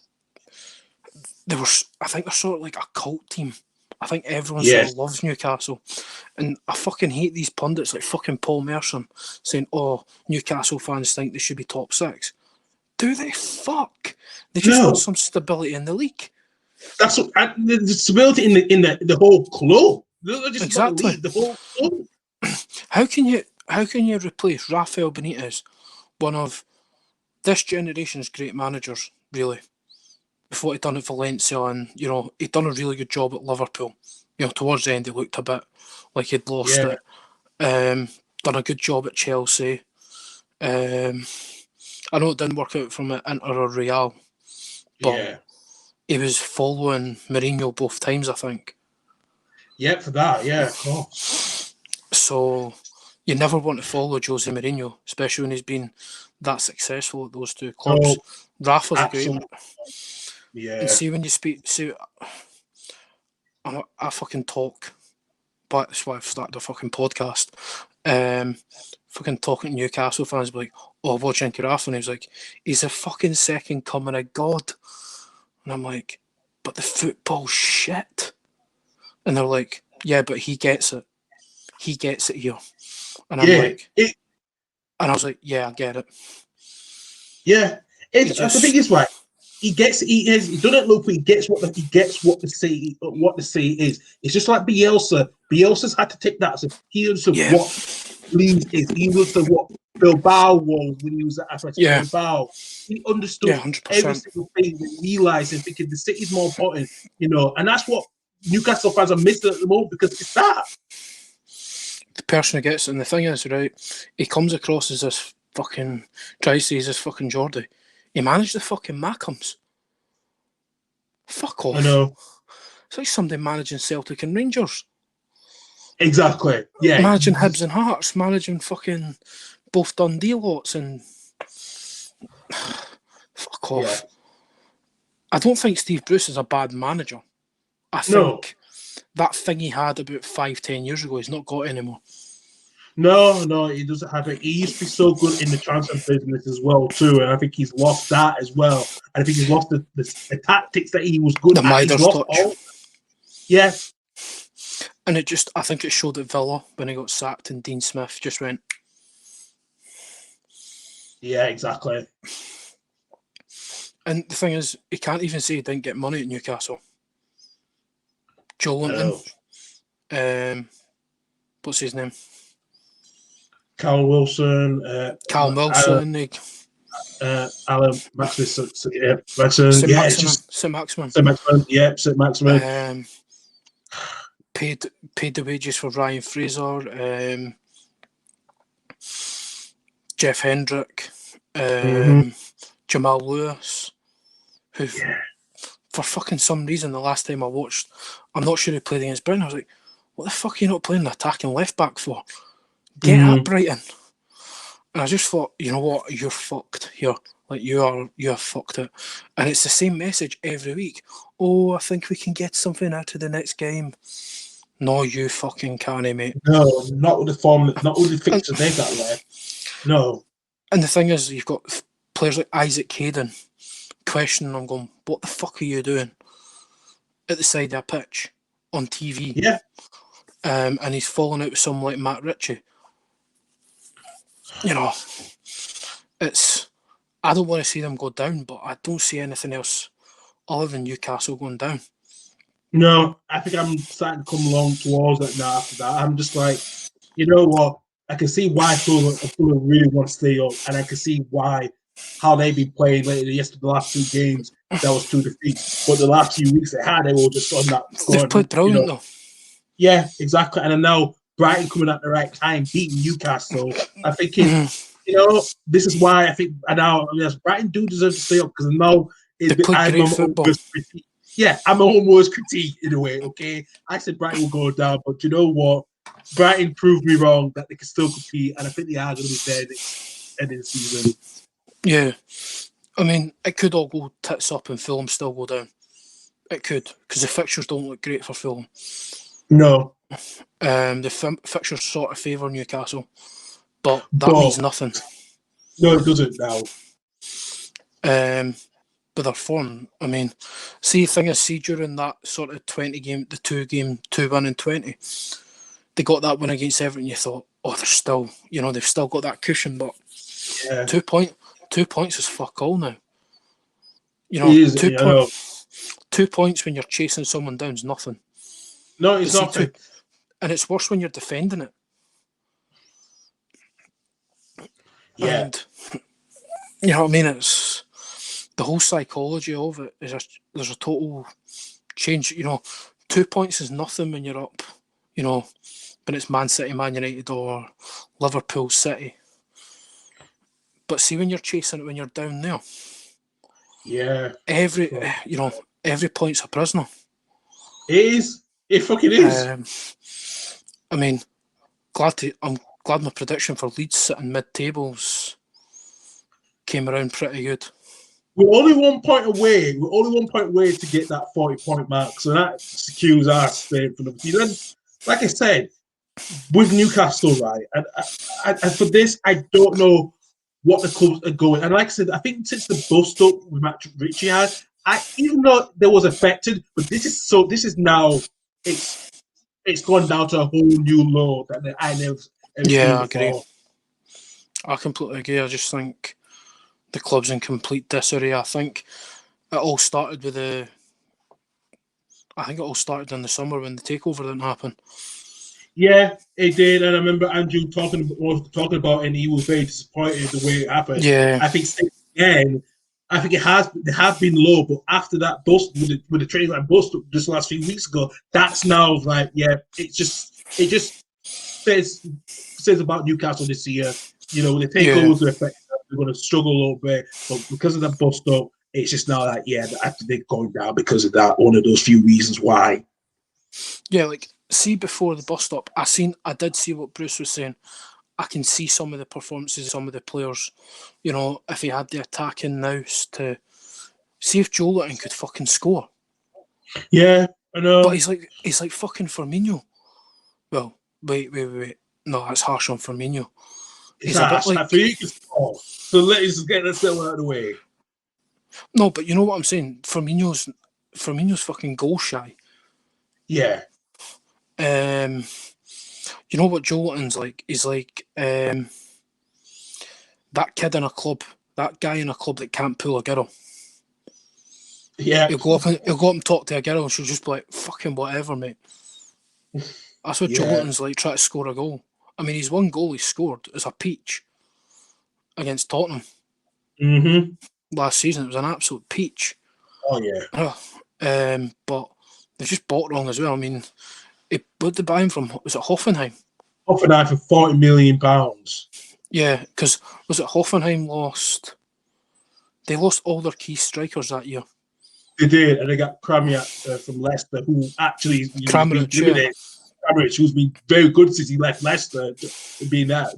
I think they're sort of like a cult team. I think everyone sort of loves Newcastle. And I fucking hate these pundits like fucking Paul Merson saying, "Oh, Newcastle fans think they should be top 6. Do they? Fuck. They just want some stability in the league. That's what, the stability in the whole club. Exactly. The whole club. How can you replace Rafael Benitez, one of this generation's great managers, really? Before he'd done at Valencia, and he'd done a really good job at Liverpool. Towards the end he looked a bit like he'd lost it. Done a good job at Chelsea. I know it didn't work out from Inter or Real, but he was following Mourinho both times, I think. Yeah, for that, of course. So you never want to follow Jose Mourinho, especially when he's been that successful at those two clubs. Rafa's a great one. Yeah. And see when you I fucking talk, but that's why I've started a fucking podcast. Fucking talking to Newcastle fans, be like, oh, watching Giraffe, and he was like, he's a fucking second coming of God. And I'm like, but the football's shit. And they're like, yeah, but he gets it. He gets it here. And I'm like, and I was like, yeah, I get it. Yeah, the thing is, right? He doesn't look. He gets what the say is. It's just like Bielsa. Bielsa's had to take that. So he understood what Leeds is. He understood what Bilbao was when he was at Athletic Bilbao. He understood every single thing. Realizing thinking the city's more important, and that's what Newcastle fans are missing at the moment because it's that. The person who gets it, and the thing is, right, he comes across as this fucking, tries to say he's this fucking Geordie. He managed the fucking Mackhams. Fuck off. I know. It's like somebody managing Celtic and Rangers. Exactly. Yeah. Managing Hibs and Hearts, managing fucking both Dundee lots, and fuck off. Yeah. I don't think Steve Bruce is a bad manager. I think that thing he had about 5-10 years ago, he's not got anymore. No, he doesn't have it. He used to be so good in the transfer business as well, too, and I think he's lost that as well. And I think he's lost the tactics that he was good at. He's lost all. Yeah. And I think it showed at Villa when he got sacked, and Dean Smith just went. Yeah, exactly. And the thing is, he can't even say he didn't get money at Newcastle. Joe Linton. What's his name? Cal Wilson. Cal Wilson. Alan Maximus. St. Maximin. Yeah, St. Maximin. Paid the wages for Ryan Fraser. Jeff Hendrick. Jamal Lewis. Who, for fucking some reason, the last time I watched, I'm not sure he played against Brighton. I was like, what the fuck are you not playing the attacking left back for? Get at Brighton. And I just thought, you know what, you're fucked here. Like, you have fucked it. And it's the same message every week. Oh, I think we can get something out of the next game. No, you fucking can't, mate. No, not with the form, not with the fixtures they've got there. No. And the thing is, you've got players like Isaac Hayden questioning him, going, what the fuck are you doing at the side of a pitch on TV? Yeah. And he's falling out with someone like Matt Ritchie. I don't want to see them go down, but I don't see anything else other than Newcastle going down. No, I think I'm starting to come along towards it now after that. I'm just like, you know what? I can see why Fulham really want to stay up, and I can see how they've been playing lately. Yesterday, the last 2 games, that was 2 defeats. But the last few weeks they were just on that. They've played brilliant, though. Yeah, exactly. And then now Brighton coming at the right time, beating Newcastle. I'm thinking, this is why I think Brighton do deserve to stay up, because now I'm my own worst critique. Yeah, I'm my own worst critique in a way, okay? I said Brighton will go down, but you know what? Brighton proved me wrong that they can still compete, and I think they are going to be there next end of the season. Yeah. I mean, it could all go tits up and Fulham still go down. It could, because the fixtures don't look great for Fulham. No. The fixtures sort of favour Newcastle, but that means nothing. No, it doesn't now. But their form, I mean, see during that sort of 20 game, the 2-win and 20, they got that win against Everton. You thought, oh, they're still, they've still got that cushion, but 2 points is fuck all now. 2 points when you're chasing someone down is nothing. No, it's nothing. And it's worse when you're defending it. Yeah. And, you know what I mean? It's the whole psychology of it is there's a total change. 2 points is nothing when you're up, when it's Man City, Man United, or Liverpool City. But see, when you're chasing it, when you're down there, every point's a prisoner. It is. It fucking is. I mean, I'm glad my prediction for Leeds sitting mid-tables came around pretty good. We're only 1 point away. We're only 1 point away to get that 40-point mark. So that secures our stay for the season. Like I said, with Newcastle, right? And for this, I don't know what the clubs are going. And like I said, I think since the bust up with Matt Ritchie had, even though there was affected, but this is now it's gone down to a whole new low that I never seen I before. agree. I completely agree. I just think the club's in complete disarray. I think it all started with in the summer when the takeover didn't happen. Yeah, it did, and I remember Andrew talking about it, and he was very disappointed the way it happened. Yeah, I think since then, I think they have been low, but after that bust with the training line bust just last few weeks ago, that's now like it just says about Newcastle this year. You know, when the takeovers are effective, they're going to struggle a little bit, but because of that bust up, it's just now that after they're going down because of that, one of those few reasons why. Yeah, like see before the bus stop, I did see what Bruce was saying. I can see some of the performances of some of the players. You know, if he had the attacking nous to see if Joe Litton could fucking score. Yeah, I know. But he's like fucking Firmino. Well, wait. No, that's harsh on Firmino. He's a bit like you can score. So let's get this out of the way. No, but you know what I'm saying? Firmino's fucking goal shy. Yeah. You know what Joe Litton's like? He's like that kid in a club, that guy in a club that can't pull a girl. Yeah. He'll go up and talk to a girl and she'll just be like, fucking whatever, mate. That's what Joe Litton's like, try to score a goal. I mean, his one goal he scored is a peach against Tottenham. Mm-hmm. Last season, it was an absolute peach. Oh, yeah. But they've just bought wrong as well. I mean, what did they buy him from? Was it Hoffenheim? Hoffenheim for £40 million. Yeah, because was it Hoffenheim lost? They lost all their key strikers that year. They did, and they got Kramaric from Leicester, who actually Kramaric, who's been very good since he left Leicester, being there.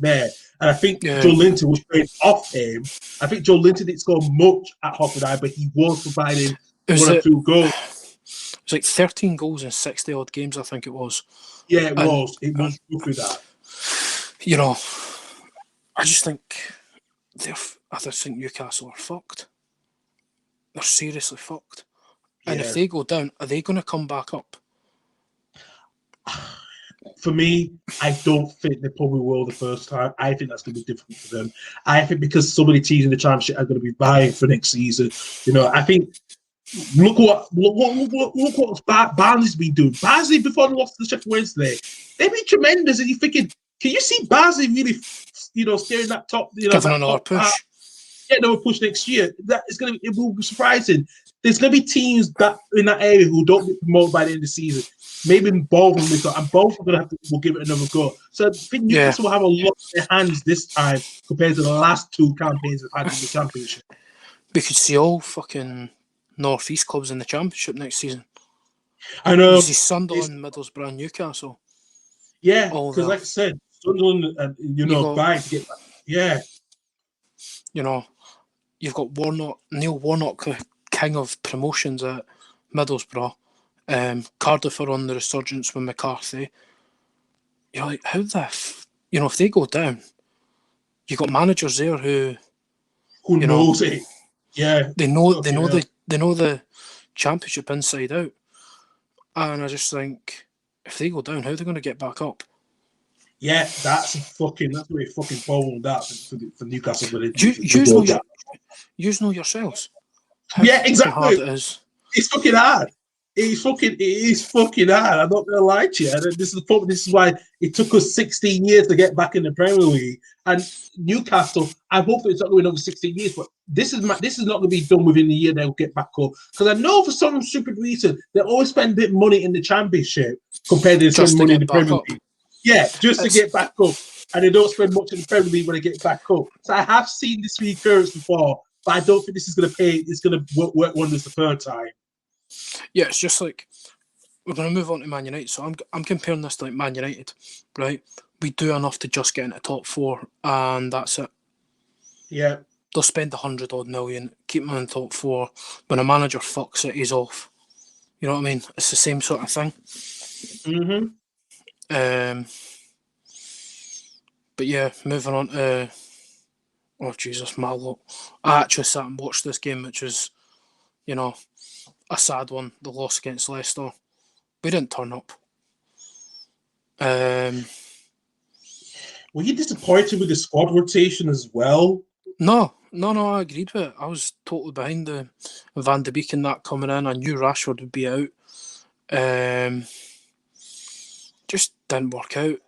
And I think Joe Linton was playing off him. I think Joe Linton didn't score much at Hoffenheim, but he was providing one or two goals. It was like 13 goals in 60 odd games, I think it was. Yeah, it was. It was roughly that. You know, I just think Newcastle are fucked. They're seriously fucked. And if they go down, are they going to come back up? For me, I don't think they probably will the first time. I think that's going to be difficult for them. I think because so many teams in the Championship are going to be vying for next season. You know, I think look what Barnsley's been doing. Barnsley, before they lost to the Sheffield Wednesday, they've been tremendous. And you're thinking, can you see Barnsley really, steering that top? Giving another push. Another push next year. It will be surprising. There's going to be teams that in that area who don't get promoted by the end of the season. Maybe both of them, and both are going to will give it another go. So I think Newcastle will have a lot in their hands this time compared to the last two campaigns they've had in the Championship. We could see all fucking North East clubs in the Championship next season. I know. You see Sunderland, Middlesbrough, and Newcastle. Yeah, because like I said, Sunderland and vying to get back. Yeah. You know, you've got Neil Warnock, the king of promotions at Middlesbrough. Cardiff are on the resurgence with McCarthy. You're like, how if they go down, you've got managers there who knows it. Yeah, they know the Championship inside out, and I just think if they go down, how are they going to get back up? Yeah, that's going to be a fucking problem that for Newcastle. You know yourselves. Yeah, exactly. Hard it is. It's fucking hard. It is fucking hard. I'm not gonna lie to you. And this is the problem. This is why it took us 16 years to get back in the Premier League. And Newcastle, I hope it's not going over 16 years, but this is not going to be done within the year they'll get back up. Because I know for some stupid reason they always spend a bit of money in the Championship compared to spend money in the Premier League. Yeah, just to get back up. And they don't spend much in the Premier League when they get back up. So I have seen this recurrence before, but I don't think this is going to pay. It's going to work wonders the third time. Yeah, it's just like we're going to move on to Man United. So I'm comparing this to like Man United, right? We do enough to just get into top four, and that's it. Yeah. they'll spend 100 odd million, keep him in top four. When a manager fucks it, he's off. You know what I mean? It's the same sort of thing. But yeah, moving on to oh Jesus, Mallow. I actually sat and watched this game, which was, you know, a sad one. The loss against Leicester. We didn't turn up. Were you disappointed with the squad rotation as well? No, I agreed with it. I was totally behind the Van de Beek and that coming in. I knew Rashford would be out. Just didn't work out.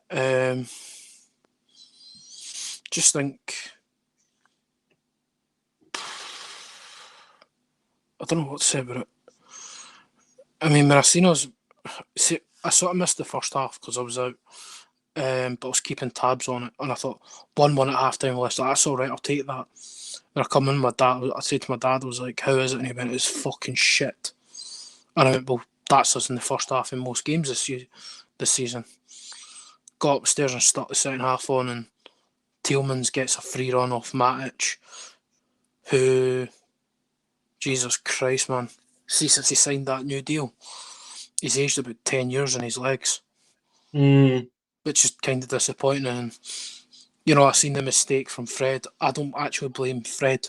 Just think, I don't know what to say about it. I mean, Maracino's, see, I sort of missed the first half because I was out, but I was keeping tabs on it, and I thought 1-1 at half time. Like, that's all right, I'll take that. And I come in, I said to my dad, I was like, how is it? And he went, it's fucking shit. And I went, well, that's us in the first half in most games this season. Got upstairs and stuck the second half on, and Tielemans gets a free run off Matic, who, Jesus Christ, man. See, since he signed that new deal, he's aged about 10 years in his legs. Which is kind of disappointing. And, you know, I seen the mistake from Fred. I don't actually blame Fred.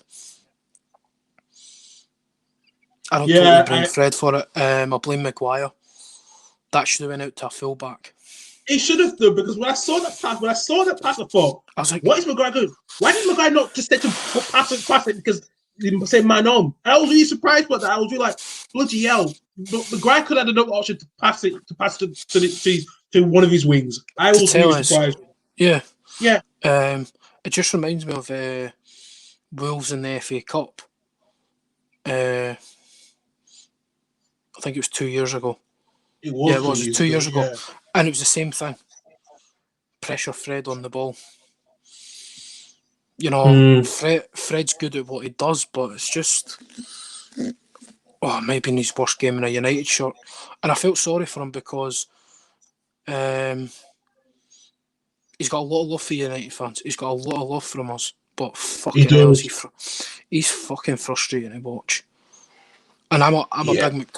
I don't totally blame Fred for it. I blame Maguire. That should have went out to a fullback. He should have done, because when I saw that pass, I thought, I was like, what is Maguire doing? Why did Maguire not just take him pass it? Because he said man on. I was really surprised by that. I was really like, bloody hell. Maguire could have had another option to pass to one of his wings. I was really surprised. Yeah. Yeah. It just reminds me of Wolves in the FA Cup. I think it was 2 years ago. It was. Yeah, it was 2 years ago. Yeah. And it was the same thing. Pressure Fred on the ball. You know, Fred's good at what he does, but it's just, maybe in his worst game in a United shirt. And I felt sorry for him because he's got a lot of love for United fans. He's got a lot of love from us. But fucking hell, he's fucking frustrating to watch. And I'm a big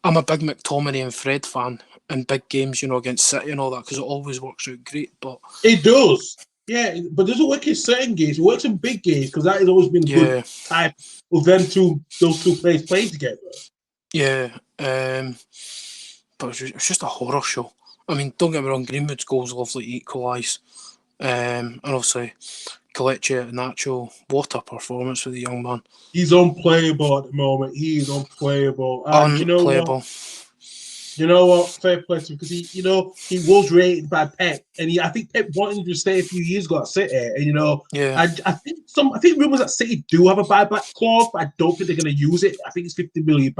I'm a big McTominay and Fred fan in big games, you know, against City and all that, because it always works out great. But it does. Yeah, but doesn't work in certain games. It works in big games, because that has always been a good type of those two players playing together. Yeah, but it's just a horror show. I mean, don't get me wrong, Greenwood's goals lovely to equalise. And obviously, Kelechi and Nacho, what a performance for the young man. He's unplayable at the moment. He is unplayable. And unplayable. You know what? Fair play to him, because he was rated by Pep, and I think Pep wanted him to stay a few years ago at City. And I think rumours that City do have a buyback clause, but I don't think they're going to use it. I think it's £50 million.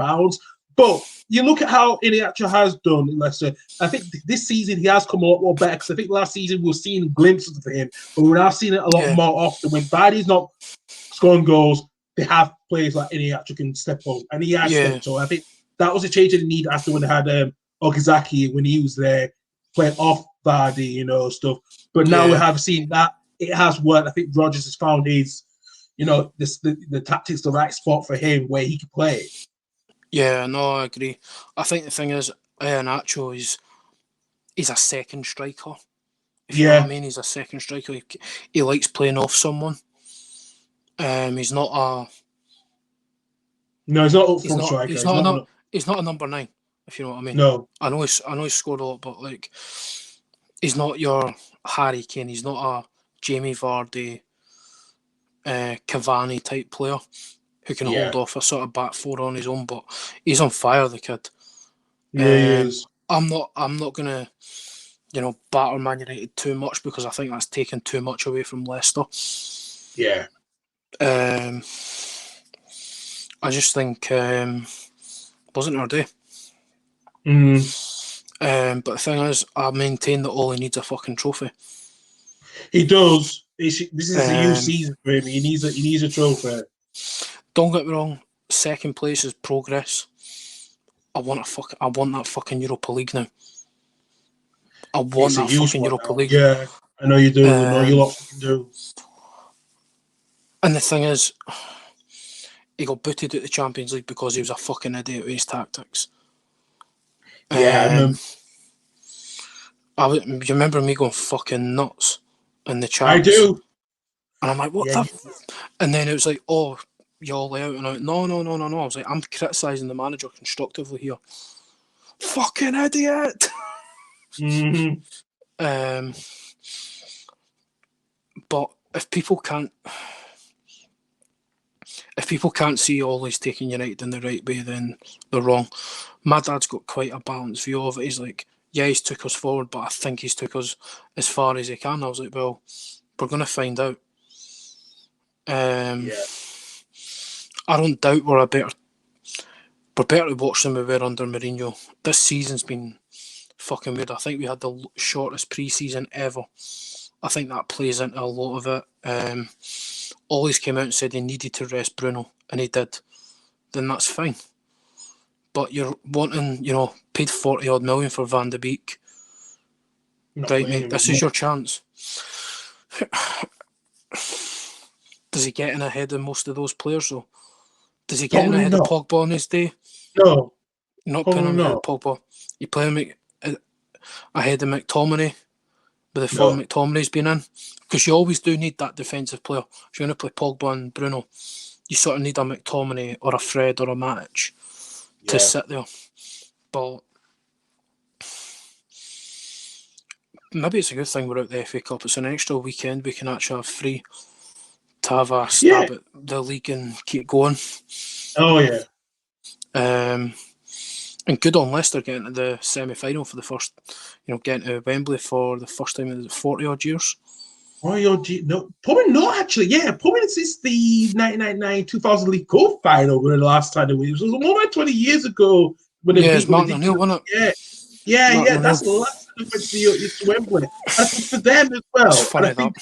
But you look at how Iheanacho has done in Leicester. I think this season he has come a lot more better, because I think last season we were seeing glimpses of him, but we're now seeing it a lot more often. When Vardy's not scoring goals, they have players like Iheanacho can step up, and he has stepped up. I think that was a change in need after when they had Okazaki, when he was there playing off Vardy, stuff. But now we have seen that it has worked. I think Rodgers has found his, the tactics, the right spot for him where he can play. Yeah, no, I agree. I think the thing is, Iheanacho he's a second striker. If you know what I mean, he's a second striker. He likes playing off someone. He's not a... No, he's not up front striker. He's not a number 9, if you know what I mean. No. I know he's scored a lot, but he's not your Harry Kane. He's not a Jamie Vardy, Cavani type player who can hold off a sort of back four on his own. But he's on fire, the kid. Yeah, he is. I'm not gonna, batter Man United too much, because I think that's taken too much away from Leicester. Yeah. I just think wasn't our day. But the thing is, I maintain that all he needs a fucking trophy. He does. This is a new season for him. He needs a trophy. Don't get me wrong. Second place is progress. I want that fucking Europa League now. I want that fucking Europa League. Yeah, I know you do. I know you lot fucking do. And the thing is, he got booted at the Champions League because he was a fucking idiot with his tactics. Yeah, You remember me going fucking nuts in the chats? I do. And I'm like, what Yeah, the? And then it was like, oh, you all lay out. And I went, no. I was like, I'm criticising the manager constructively here. Fucking idiot. Mm-hmm. But if people can't see Ollie's taking United in the right way, then they're wrong. My dad's got quite a balanced view of it. He's like, yeah, he's took us forward, but I think he's took us as far as he can. I was like, well, we're going to find out. I don't doubt we're better to watch than we were under Mourinho. This season's been fucking weird. I think we had the shortest pre-season ever. I think that plays into a lot of it. Ollie's came out and said he needed to rest Bruno, and he did. Then that's fine. But you're wanting, paid 40 odd million for Van de Beek. Right, mate, this is your chance. Does he get in ahead of most of those players, though? Does he get in ahead of Pogba on his day? No. You're not putting him ahead of Pogba. You play him ahead of McTominay, with the form McTominay's been in. Because you always do need that defensive player. If you're going to play Pogba and Bruno, you sort of need a McTominay or a Fred or a Matic to sit there. But maybe it's a good thing we're out the FA Cup. It's an extra weekend we can actually have free to have a stab at the league and keep going. Oh, yeah. And good on Leicester getting to the semi-final for the first, getting to Wembley for the first time in 40 odd years. No, probably not actually. Yeah, probably since the 1999-2000 League Cup final when the last time it was more than 20 years ago. When it's Martin O'Neill, wasn't it? Yeah. That's the last time they went to Wembley. And for them as well. It's funny that.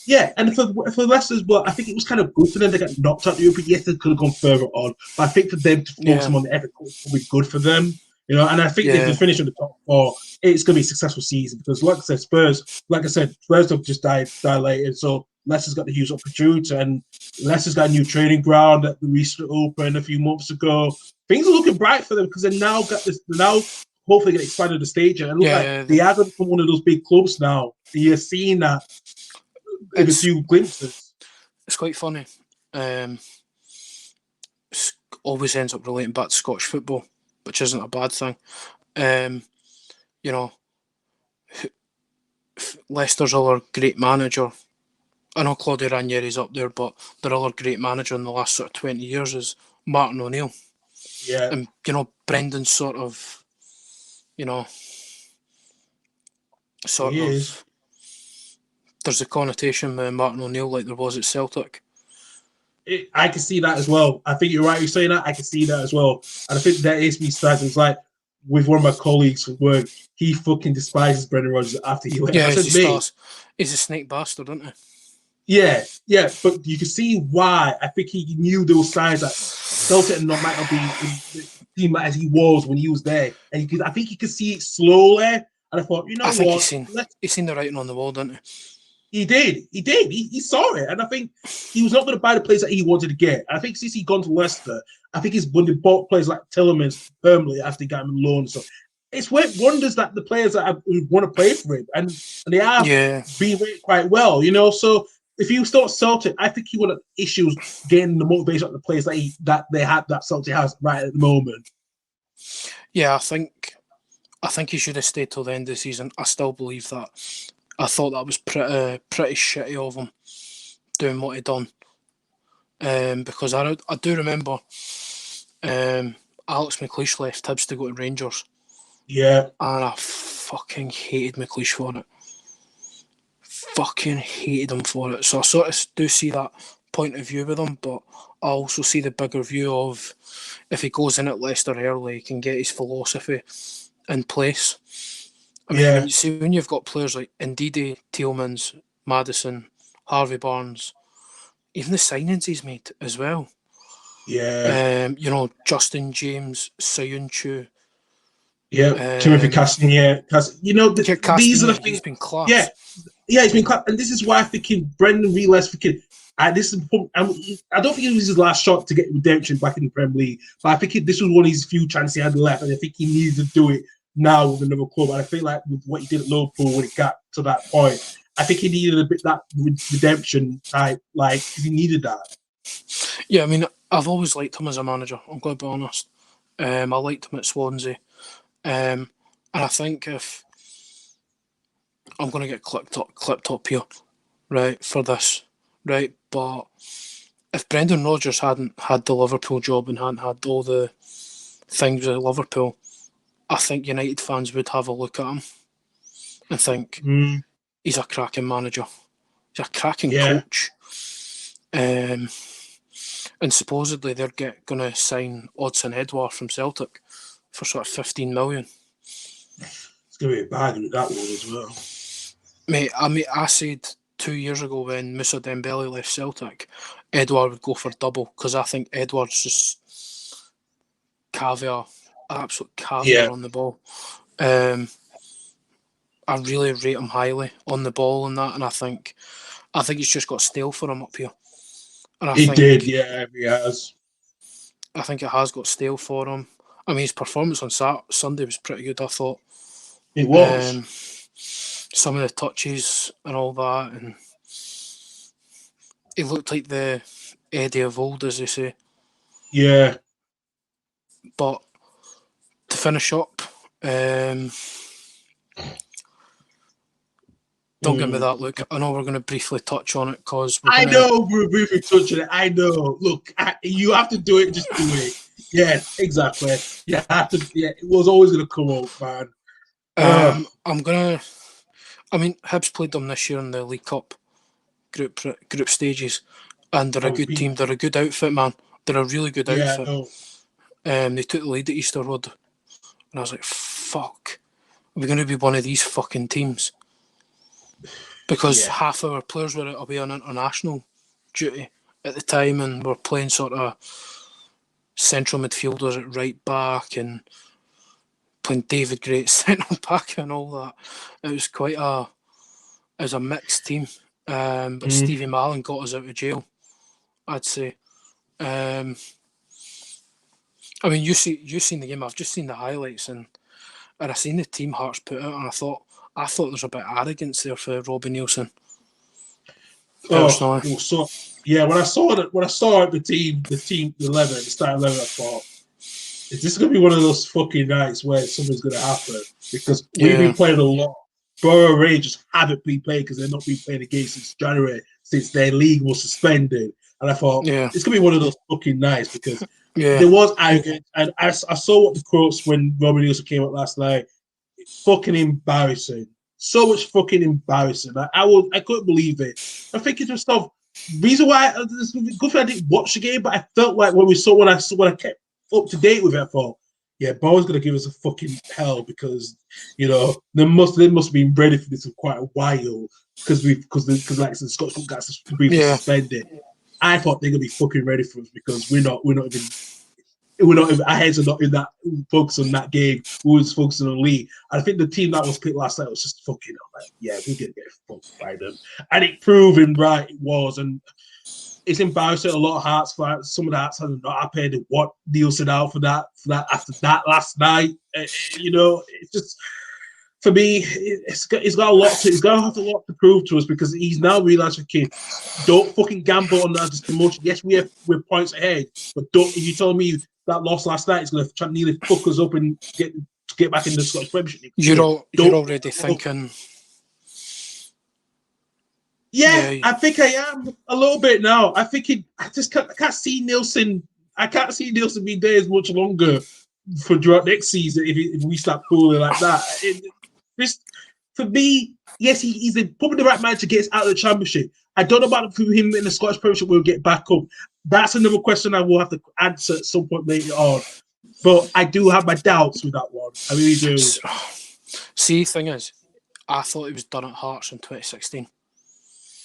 Yeah, and for Leicester as well, I think it was kind of good for them. They got knocked out of Europe. Yes, they could have gone further on, but I think for them to focus on the FA Cup will be good for them. And I think if they finish in the top four, it's going to be a successful season because, like I said, Spurs have just dilated. So Leicester's got the huge opportunity, and Leicester's got a new training ground that we recently opened a few months ago. Things are looking bright for them because they now got this. They're now hopefully get expanded the stage, and it looks like they are going to become one of those big clubs now. You're seeing that. A few glimpses. It's quite funny. Always ends up relating back to Scottish football, which isn't a bad thing. Leicester's other great manager. I know Claudio Ranieri's up there, but their other great manager in the last sort of 20 years is Martin O'Neill. Yeah. And Brendan's sort of, there's a connotation with Martin O'Neill like there was at Celtic. I can see that as well. I think you're right. You're saying that. I can see that as well. And I think that is me starting. It's like with one of my colleagues from work, he fucking despises Brendan Rodgers after he left. Yeah, he's a snake bastard, isn't he? Yeah. But you can see why. I think he knew those signs that Celtic might not be the team as he was when he was there. And I think he could see it slowly. And I thought, I think he's seen the writing on the wall, didn't he? He did. He saw it. And I think he was not going to buy the players that he wanted to get. I think since he's gone to Leicester, I think he's when they bought players like Tielemans permanently after he got him on loan. So it's wonders that the players that want to play for him and they are being rated quite well, So if you start Celtic, I think he would have issues getting the motivation of the players that Celtic has right at the moment. Yeah, I think he should have stayed till the end of the season. I still believe that. I thought that was pretty shitty of him doing what he done. Because I do remember Alex McLeish left Hibs to go to Rangers. Yeah. And I fucking hated McLeish for it. Fucking hated him for it. So I sort of do see that point of view with him, but I also see the bigger view of if he goes in at Leicester early, he can get his philosophy in place. I mean, when you've got players like Ndidi, Tielemans, Maddison, Harvey Barnes, even the signings he's made as well. Yeah. Justin James, Sayuncu. Yeah. Timothy Castagne. These are the things. He's been class. Yeah, he's been class. And this is why I'm thinking Brendan realised I don't think it was his last shot to get redemption back in the Premier League, but I think this was one of his few chances he had left, and I think he needed to do it now with another club. And I feel like with what he did at Liverpool when it got to that point, I think he needed a bit that redemption type, like he needed that. Yeah, I mean, I've always liked him as a manager. I'm going to be honest. I liked him at Swansea, and I think if I'm going to get clipped up here, right, for this, right, but if Brendan Rodgers hadn't had the Liverpool job and hadn't had all the things with Liverpool, I think United fans would have a look at him and think he's a cracking manager. He's a cracking coach. And supposedly they're going to sign Odsonne Edouard from Celtic for sort of 15 million. It's going to be a bargain with that one as well. Mate, I said 2 years ago when Moussa Dembele left Celtic, Edouard would go for double, because I think Edouard's just absolute caviar on the ball. I really rate him highly on the ball and that, and I think he's just got stale for him up here. And he has. I think it has got stale for him. I mean, his performance on Sunday was pretty good, I thought. It was. Some of the touches and all that, and he looked like the Eddie of old, as they say. Yeah. But to finish up, don't give me that look. I know we're going to briefly touch on it because I know we're briefly touching it. I know. Look, you have to do it. Just do it. Yeah, exactly. You have to. Yeah, it was always going to come up, man. I mean, Hibs played them this year in the League Cup group stages, and they're a good team. They're a good outfit, man. They're a really good outfit. They took the lead at Easter Road, and I was like, "Fuck, are we going to be one of these fucking teams?" Because half of our players were away on international duty at the time, and were playing sort of central midfielders at right back and playing David Gray at centre back and all that. It was a mixed team. But Stevie Malin got us out of jail, I'd say. I mean, you've seen the game. I've just seen the highlights, and I seen the team Hearts put out, and I thought there's a bit of arrogance there for Robbie Nielsen. When I saw the team 11, the starting 11, I thought, is this going to be one of those fucking nights where something's going to happen? Because we've been playing a lot. Brora Rangers haven't been playing because they've not been playing a game since January, since their league was suspended. And I thought, it's going to be one of those fucking nights because there was arrogance. And I saw what the quotes when Robbie Nielsen came up last night. Fucking embarrassing. So much fucking embarrassing. I couldn't believe it. I'm thinking to myself, reason why good thing I didn't watch the game, but I felt like when I kept up to date with it, I thought, Bo's gonna give us a fucking hell because they must have been ready for this for quite a while because like the Scottish football got suspended. I thought they're gonna be fucking ready for us because we're not even our heads are not in that focus on that game. We was focusing on league. And I think the team that was picked last night was just fucking we're gonna get fucked by them. And it proving right it was. And it's embarrassing. A lot of Hearts fans, some of the Hearts fans are not happy to what Nielsen out for that after that last night. It's just for me, he's got a lot to. He's gonna have a lot to prove to us because he's now realised, okay, don't fucking gamble on that promotion. Yes, we're points ahead, but don't. If you tell me that loss last night is going to try to nearly fuck us up and get back in the Scottish Premiership. You're already thinking. Yeah, I think I am a little bit now. I think I can't see Nielsen. I can't see Nielsen being there as much longer for throughout next season if we start pulling like that. For me, yes, he's probably the right man to get us out of the Championship. I don't know about him in the Scottish Premiership will get back up. That's another question I will have to answer at some point later on. But I do have my doubts with that one. I really do. See, the thing is, I thought it was done at Hearts in 2016.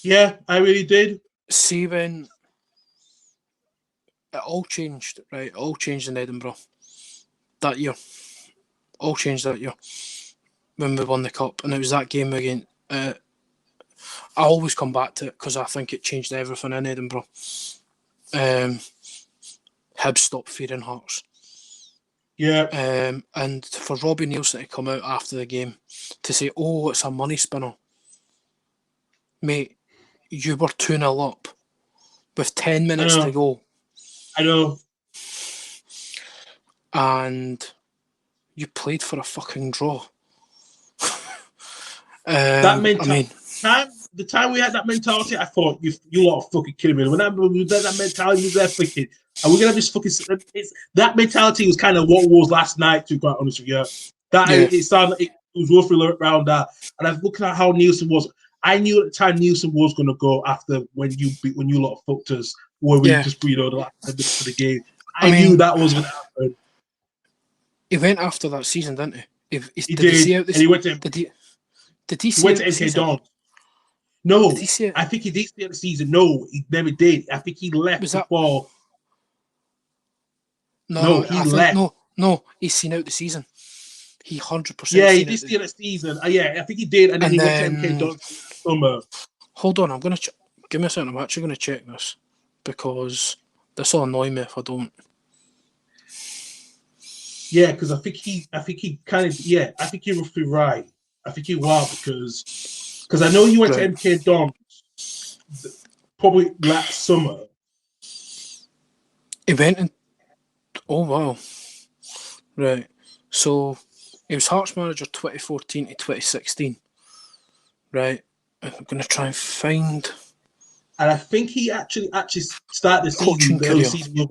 Yeah, I really did. See, when it all changed, right? It all changed in Edinburgh that year. All changed that year when we won the cup, and it was that game again. I always come back to it because I think it changed everything in Edinburgh. Hibs stopped fearing Hearts. Yeah. And for Robbie Nielsen to come out after the game to say, "Oh, it's a money spinner," mate, you were 2-0 up with 10 minutes to go. I know. And you played for a fucking draw. That mentality. I mean, the time we had that mentality, I thought you lot are fucking kidding me. When that mentality was there, thinking, are we gonna have this fucking? That mentality was kind of what was last night. To be quite honest with you, it sounded it was roughly around that. And I was looking at how Nielsen was. I knew at the time Nielsen was gonna go after when you lot fucked us, where we just the last 10 minutes of the game. I knew that was gonna happen. He went after that season, didn't he? He did. He see out and he went to. Did he see he went out to the MK season? Dons. No, Did he see it? I think he did stay the season. No, he never did. I think he left before. No, he left. No, he's seen out the season. He 100%. Yeah, he did stay the season. Yeah, I think he did, and then he went to MK Dons summer. Hold on, I'm gonna give me a second. I'm actually gonna check this because this will annoy me if I don't. Yeah, because I think he kind of I think you're roughly right. I think you are because I know you went to MK Dons probably last summer. He went in. Oh wow! Right, so he was Hearts manager 2014 to 2016. Right, I'm gonna try and find. And I think he actually started the coaching season.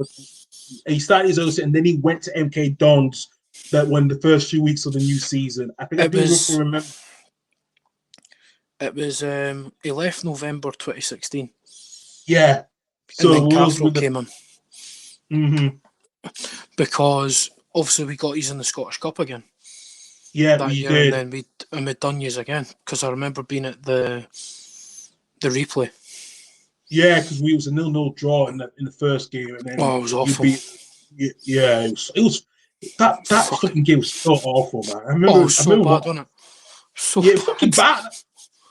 He started his own season, and then he went to MK Dons. That when the first few weeks of the new season, I think I do remember. It was he left November 2016. Yeah, so and then Castro came in. Mm-hmm. Because obviously we got he's in the Scottish Cup again. Yeah, that we year, did. And then we'd done years again because I remember being at the replay. Yeah, because we was a 0-0 draw in the first game, and then it was awful. It was that fucking game was so awful, man. I remember. It was so bad, wasn't it? So bad. Fucking bad.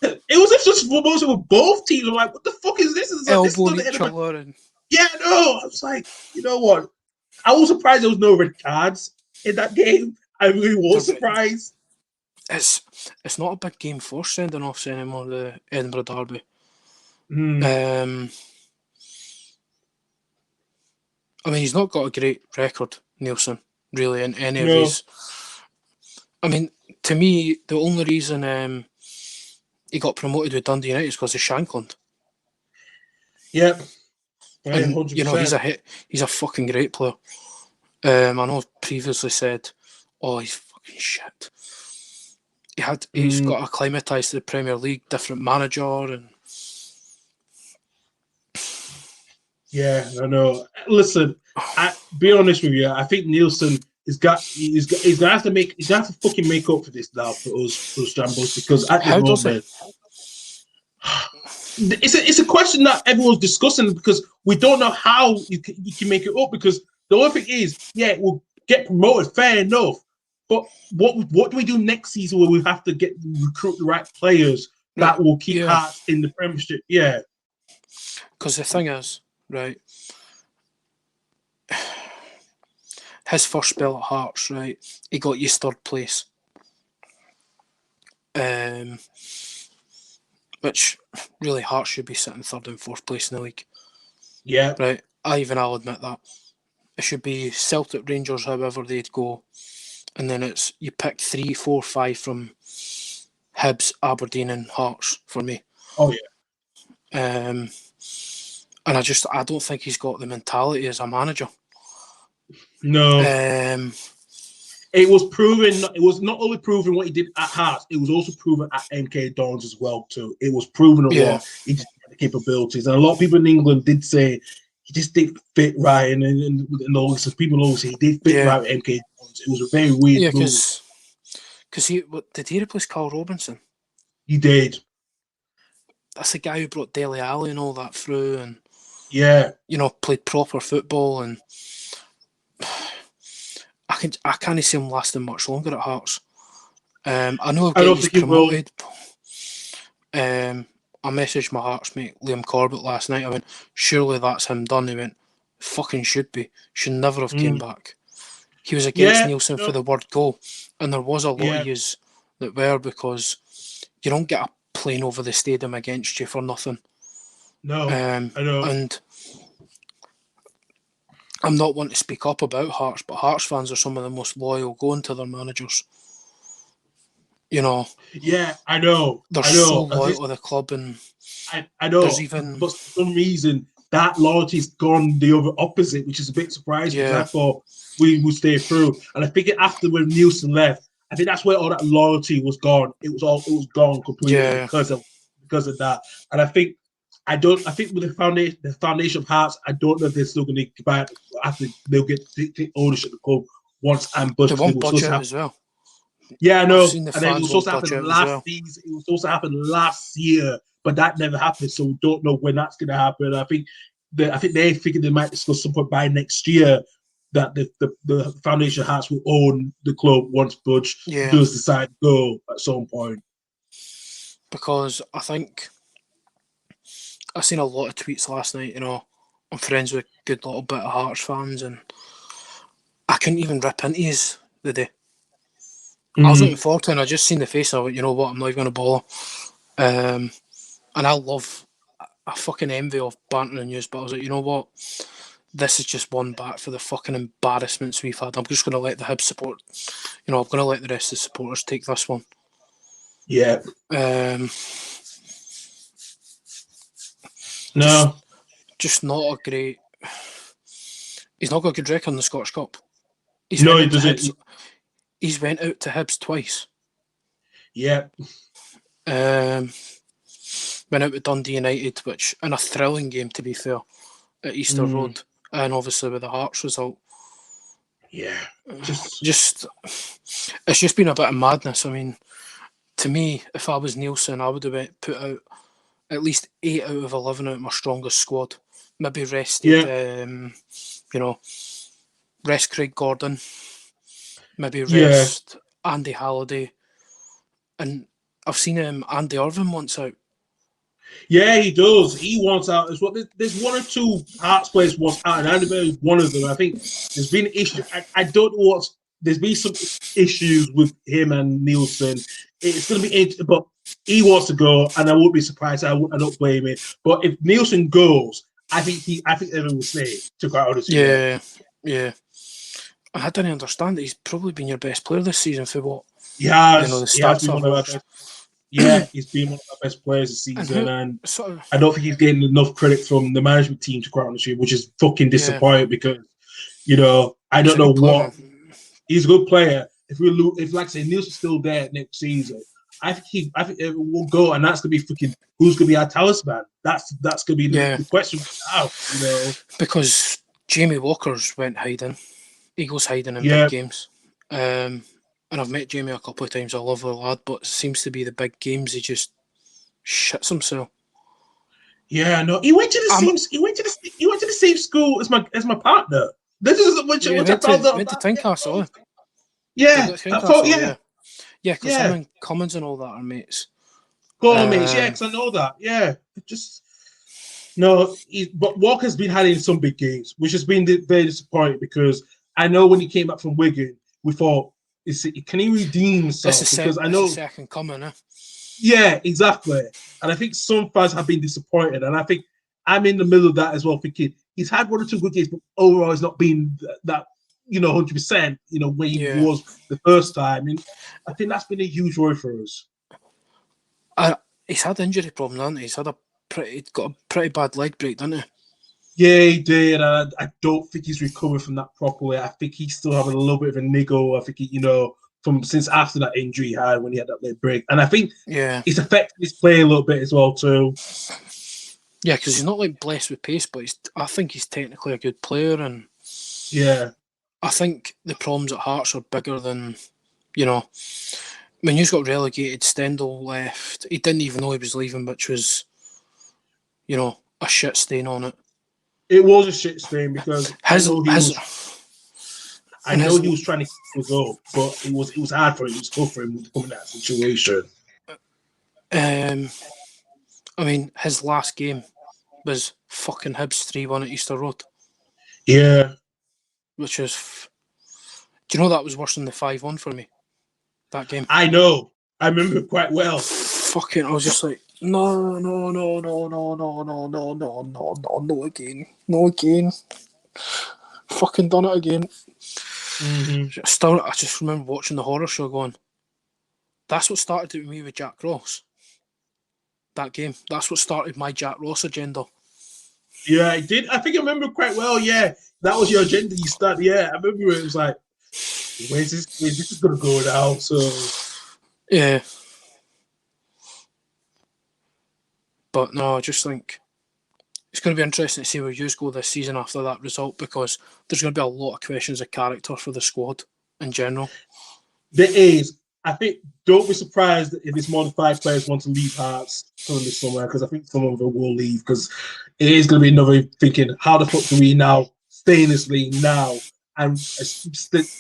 It was just most of both teams were like, "What the fuck is this?" Elbowing each other and. Yeah, no. I was like, you know what? I was surprised there was no red cards in that game. I really was surprised. It's not a big game for sending offs anymore. The Edinburgh Derby. I mean, he's not got a great record, Nielsen, really, in any of his. I mean, to me, the only reason he got promoted with Dundee United is because of Shankland. Yep. And 100%. you know, he's a fucking great player. I know I've previously said, "Oh, he's fucking shit." He's got acclimatised to the Premier League, different manager, and yeah, I know. Listen, be honest with you. I think Nielsen he's gonna have to fucking make up for this now for us Jambos, because at the moment. It's a question that everyone's discussing because we don't know how you can make it up, because the only thing is, we'll get promoted, fair enough, but what do we do next season where we have to recruit the right players that will keep Hearts in the Premiership? Yeah. Because the thing is, right, his first spell at Hearts, right, he got you third place. Which really Hearts should be sitting third and fourth place in the league. Yeah. Right. I'll admit that. It should be Celtic, Rangers, however they'd go. And then it's you pick 3, 4, 5 from Hibs, Aberdeen and Hearts for me. Oh yeah. And I don't think he's got the mentality as a manager. No. It was proven. It was not only proven what he did at Hearts, it was also proven at MK Dons as well too. It was proven a lot. He just had the capabilities, and a lot of people in England did say he just didn't fit right. And also people always say he did fit right with MK Dons. It was a very weird move. Because did he replace Carl Robinson? He did. That's the guy who brought Dele Alli and all that through, and played proper football and. I can't see him lasting much longer at Hearts. I know he's promoted. I messaged my Hearts mate Liam Corbett last night. I went, surely that's him done. He went, fucking should be. Should never have came back. He was against Yeah, Nielsen no, for the word go, and there was a lot yeah, of yous that were, because you don't get a plane over the stadium against you for nothing. no, I know. And I'm not one to speak up about Hearts, but Hearts fans are some of the most loyal going to their managers. You know, Yeah, I know. they're I so know. loyal to the club, and I there's know. even, But for some reason, that loyalty's gone the other opposite, which is a bit surprising because I yeah, thought we would stay through. And I think after when Nielsen left, I think that's where all that loyalty was gone. It was gone completely yeah. because of that. And I think with the foundation of Hearts, I don't know if they're still going to get back after they'll get take ownership of the club once I'm They because it want was supposed to budget happen. as well. Yeah, I I've know. seen the And then it fans was supposed want to happen budget as last well. season. It was supposed to happen last year, but that never happened. So we don't know when that's going to happen. I think they figured they might discuss some point by next year that the Foundation Hearts will own the club once Budge Yeah, does decide to go at some point. because I think I seen a lot of tweets last night. You know, I'm friends with a good little bit of Hearts fans, and I couldn't even rip into his the day. I was looking forward to it, and I just seen the face. I went, you know what, I'm not even going to bother. And I fucking envy of banter and news, but I was like, you know what, this is just one back for the fucking embarrassments we've had. I'm just going to let the Hibs support, I'm going to let the rest of the supporters take this one. Yeah. Um, No. just not a great. He's not got a good record in the Scottish Cup. He's No, went he out to doesn't. Hibs. He's went out to Hibs twice. Yeah. Went out with Dundee United, which in a thrilling game, to be fair, at Easter Road, and obviously with the Hearts result. Yeah. Just it's just been a bit of madness. I mean, to me, if I was Nielsen, I would have put out at least 8 out of 11 out of my strongest squad. Maybe rested, rest Craig Gordon. Maybe Yeah. rest Andy Halliday. And I've seen Andy Irvine once out. Yeah, he does. He wants out as well. There's one or two Hearts players wants out, and Andy is one of them. I think there's been issues. I don't know what's. There's been some issues with him and Nielsen. It's going to be interesting, but he wants to go, and I won't be surprised. I don't blame it. But if Nielsen goes, I think everyone will stay. To quite honestly, Yeah. I didn't understand that he's probably been your best player this season for what? He has. The He has stats been I've one of our watched. best. Yeah, he's been one of our best players this season, and I don't think he's getting enough credit from the management team to quite honestly, which is fucking disappointing because I don't know what he's a good player. If like I say, Nielsen's still there next season, I think it will go, and that's gonna be fucking who's gonna be our talisman. That's gonna be the question now. Because Jamie Walker's went hiding. He goes hiding in big games. And I've met Jamie a couple of times. I love the lad, but it seems to be the big games he just shits himself. Yeah, no, he went to the same school as my partner. This is which I found out. Went to Tynecastle. Yeah, I thought yeah, because him and Cummins and all that are mates. Mates, yeah, because I know that. Yeah, but Walker's been hiding in some big games, which has been very disappointing because I know when he came back from Wigan, we thought, can he redeem himself? Because I know second coming, eh? Yeah, exactly. And I think some fans have been disappointed, and I think I'm in the middle of that as well, thinking he's had one or two good games, but overall he's not been that 100%. Where he was the first time, and I think that's been a huge worry for us. He's had injury problems, hasn't he? He's got a pretty bad leg break, didn't he? Yeah, he did. I don't think he's recovered from that properly. I think he's still having a little bit of a niggle. I think from since after that injury he had when he had that leg break, and I think it's affected his play a little bit as well too. Yeah, because he's not blessed with pace, but I think he's technically a good player, and I think the problems at Hearts are bigger than when you got relegated. Stendhal left. He didn't even know he was leaving, which was a shit stain on it. It was a shit stain because I know he was trying to go, but it was hard for him. It was tough for him to come in that situation. I I mean, his last game was fucking Hibs 3-1 at Easter Road. Yeah. Which is... Do you know that was worse than the 5-1 for me? That game. I know. I remember it quite well. Fucking, I was just like, no again. No again. Fucking done it again. Mm-hmm. I just remember watching the horror show going, that's what started it with me with Jack Ross. That game. That's what started my Jack Ross agenda. Yeah, I did. I think I remember quite well. Yeah, that was your agenda. You started. Yeah, I remember it was like, where's this is gonna go now? So yeah, but no, I just think it's going to be interesting to see where you go this season after that result, because there's going to be a lot of questions of character for the squad in general. there is. I think don't be surprised if it's more than 5 players want to leave Hearts from this summer, because I think some of them will leave, because it is going to be another thinking, how the fuck do we now stay in this league now and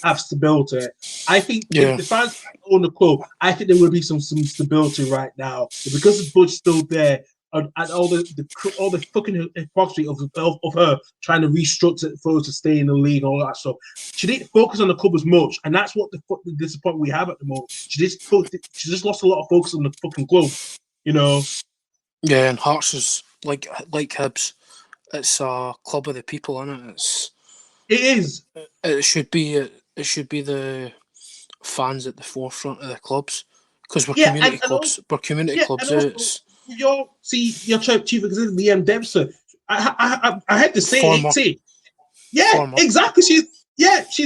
have stability? I think if the fans own the club, I think there will be some stability right now, because the budget's still there. And all the fucking hypocrisy of her trying to restructure it for her to stay in the league and all that stuff. She didn't focus on the club as much, and that's what the disappointment we have at the moment. She just lost a lot of focus on the fucking club, you know. Yeah, and Hearts is like Hibs. It's a club of the people, isn't it? It is. It should be. It should be the fans at the forefront of the clubs, because we're community clubs. We're community clubs. Also, your chief executive Liam Dempster. I had to say, yeah, exactly. She's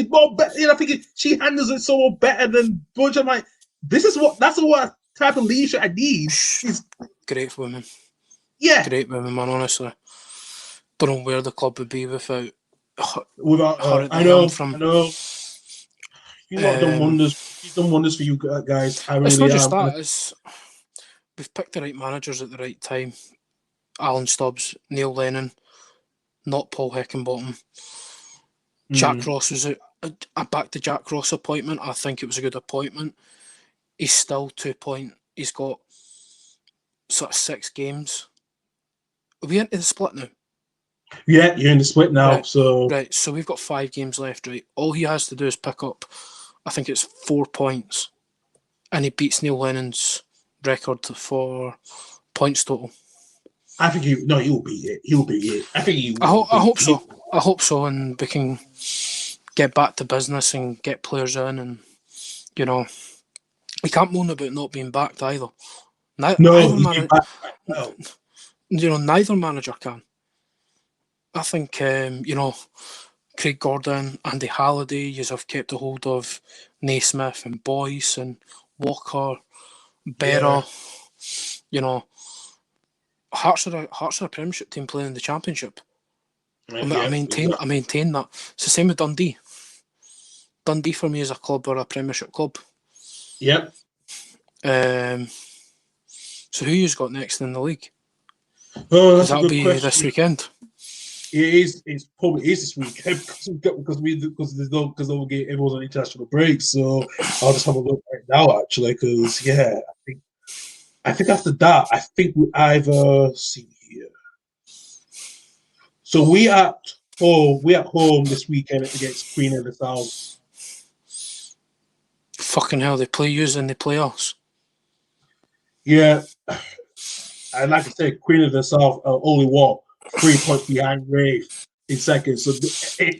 more better. You know, I think she handles it so better than Budge. I'm like, that's what type of leadership I need. She's great women. Yeah, great women, man. Honestly, don't know where the club would be without her. I know. You lot done wonders. She's done wonders for you guys. I really it's not just am. that. We've picked the right managers at the right time. Alan Stubbs, Neil Lennon, not Paul Heckingbottom. Jack Ross was I backed the Jack Ross appointment. I think it was a good appointment. He's still 2 point. He's got sort of 6 games. Are we into the split now? Yeah, you're in the split now. Right, so we've got 5 games left, right? All he has to do is pick up, I think it's 4 points, and he beats Neil Lennon's record for points total. I think he will beat it. He'll beat it. I think he will. I hope so. I hope so, and we can get back to business and get players in, and you know, we can't moan about not being backed either. Neither manager can. I think Craig Gordon, Andy Halliday, you have kept a hold of Naismith and Boyce and Walker, Berra. You know, Hearts are a Premiership team playing in the Championship. I maintain that. It's the same with Dundee. Dundee for me is a club or a Premiership club. Yep. So who you've got next in the league? Oh, that's that'll a good be question. This weekend. It is. It probably is this weekend because everyone's on international break. So I'll just have a look right now, actually, because I think after that, I think we either see here. So we at home this weekend against Queen of the South. Fucking hell, they play yous and they play us. Yeah, and like I said, Queen of the South are only 3 points behind Wraith in second. So that's right.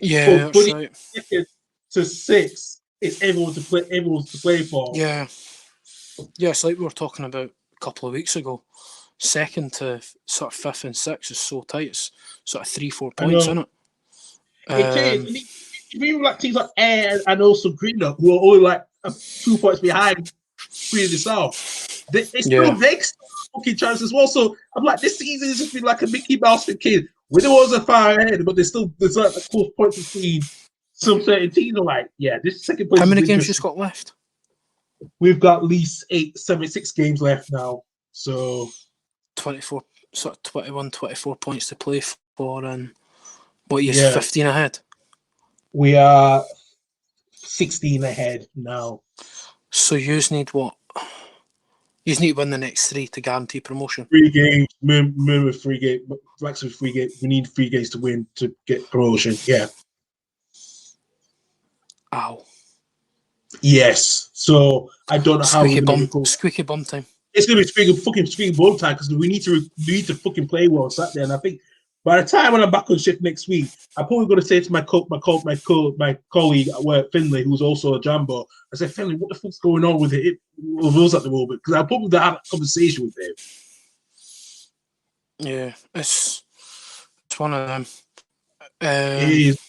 Second to 6 is everyone to play for. Yeah, it's like we were talking about a couple of weeks ago. Second to sort of 5th and 6th is so tight. It's sort of 3-4 points, isn't it? It is. Even like teams like Air and also Greenup, who are only like 2 points behind Queen of the South. They still fucking chance as well. So I'm like, this season has just been like a Mickey Mouse kid. We wasn't far ahead, but there's like close points between some certain teams. Are like, this second place. How many games you got left? We've got at least 6 games left now. So 24, sort of 21, 24 points to play for, and what you 15 ahead. We are 16 ahead now. So you need what? You need to win the next 3 to guarantee promotion. 3 games, minimum 3 games, maximum 3 games. We need 3 games to win to get promotion. Yeah. Ow. Yes. So I don't know how we're going to recover. Squeaky bum time. It's going to be squeaky bum time because we need to fucking play well Saturday. And I think by the time when I'm back on shift next week, I'm probably going to say to my colleague at work, Finley, who's also a Jambo, I said, Finley, what the fuck's going on with us at the moment? Because I probably had a conversation with him. Yeah, it's one of them. It is.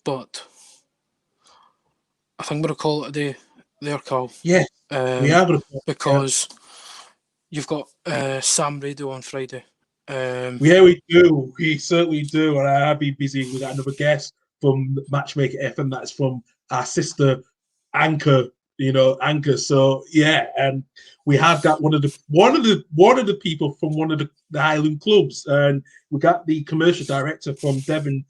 But I think we're going to call it a day there, Carl. Yeah, we are going to because you've got Sam Radio on Friday. Yeah, we do. We certainly do. And I'll be busy with another guest from Matchmaker FM. That's from our sister Anchor, Anchor. So yeah, and we have got one of the people from one of the Highland clubs, and we got the commercial director from Devon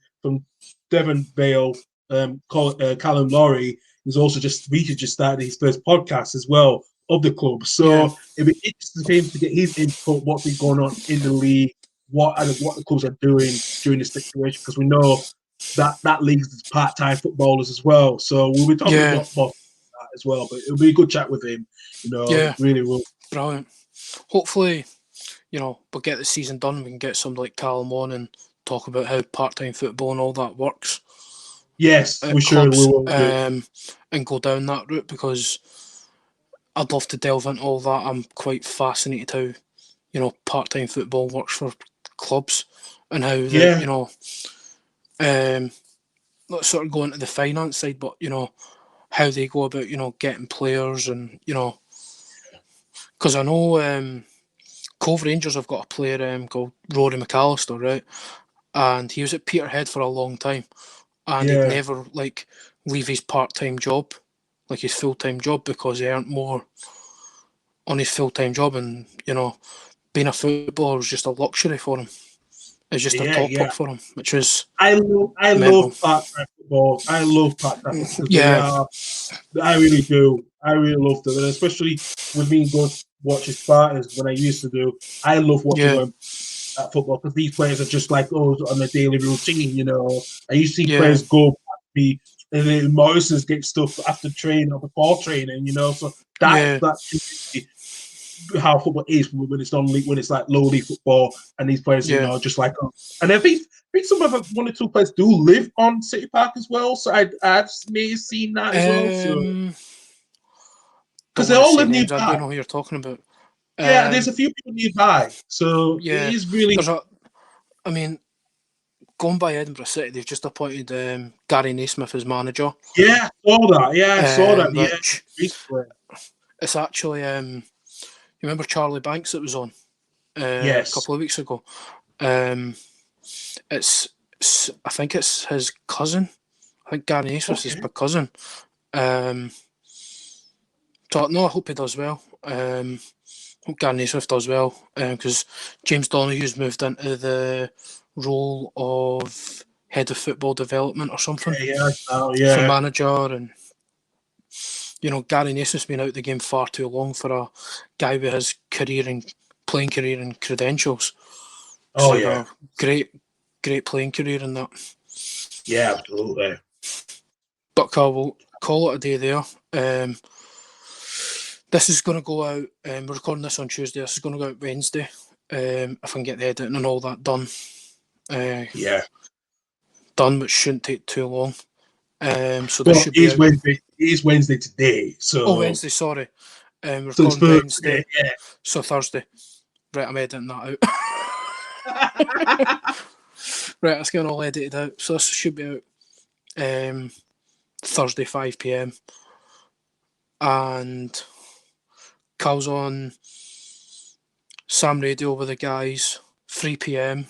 Vale, Callum Laurie, who's also recently started his first podcast as well of the club. So it'd be interesting for him to get his input, what's been going on in the league, what the clubs are doing during this situation, because we know that league's part-time footballers as well. So we'll be talking a lot more about that as well. But it'll be a good chat with him. Really will. Brilliant. Hopefully, we'll get the season done. We can get somebody like Callum on and talk about how part-time football and all that works. Yes, we sure will. And go down that route, because I'd love to delve into all that. I'm quite fascinated how, part-time football works for clubs and how not sort of going to the finance side, but, how they go about, getting players and, because I know Cove Rangers have got a player called Rory McAllister, right? And he was at Peterhead for a long time, and he'd never, leave his part-time job, his full-time job, because he earned more on his full-time job, and being a footballer was just a luxury for him. It's just a top up for him, which is I love part-time football. I love part-time football. I really do. I really love them, and especially with me going to watch Spartans when I used to do. I love watching them at football, because these players are just on a daily routine. I used to see players go back and then Morrison's get stuff after training or before training, so that's how football is when it's non-league, when it's low league football, and these players, just and I think some of 1 or 2 players do live on City Park as well, so I may have seen that as well. So because they all live nearby. I don't know who you're talking about. There's a few people nearby, so it is really. Going by Edinburgh City, they've just appointed Gary Naismith as manager. Yeah, I saw that. I saw that. It's actually, you remember Charlie Banks that was on a couple of weeks ago? It's I think it's his cousin. I think Gary Naismith is his cousin. So no, I hope he does well. Hope Gary Naismith does well, because James Donohue's moved into the role of head of football development or something for manager, and Gary Naismith's been out the game far too long for a guy with his playing career and credentials. A great playing career in that. Yeah, absolutely. But Carl, we'll call it a day there. This is going to go out, we're recording this on Tuesday, this is going to go out Wednesday, if I can get the editing and all that done. Done, which shouldn't take too long. So this should be Wednesday. It is Wednesday today. So Wednesday, sorry. We're recording Wednesday, so Thursday. Right, I'm editing that out. Right, that's getting all edited out. So this should be out Thursday, 5 PM. And Cal's on Sam Radio with the guys, 3 PM,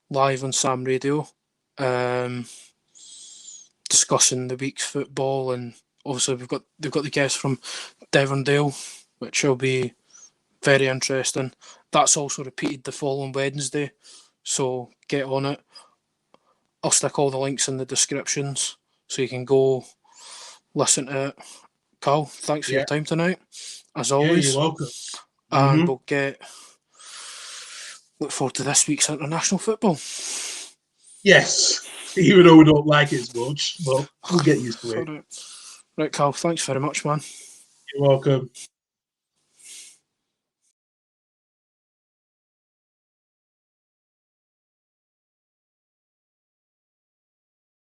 live on Sam Radio, discussing the week's football, and obviously they've got the guests from Devondale, which will be very interesting. That's also repeated the following Wednesday, so get on it. I'll stick all the links in the descriptions so you can go listen to it. Carl, thanks for your time tonight, as always. Yeah, you're welcome. And we'll look forward to this week's international football. Yes, even though we don't like it as much, but we'll get used to it. Right, Carl, thanks very much, man. You're welcome.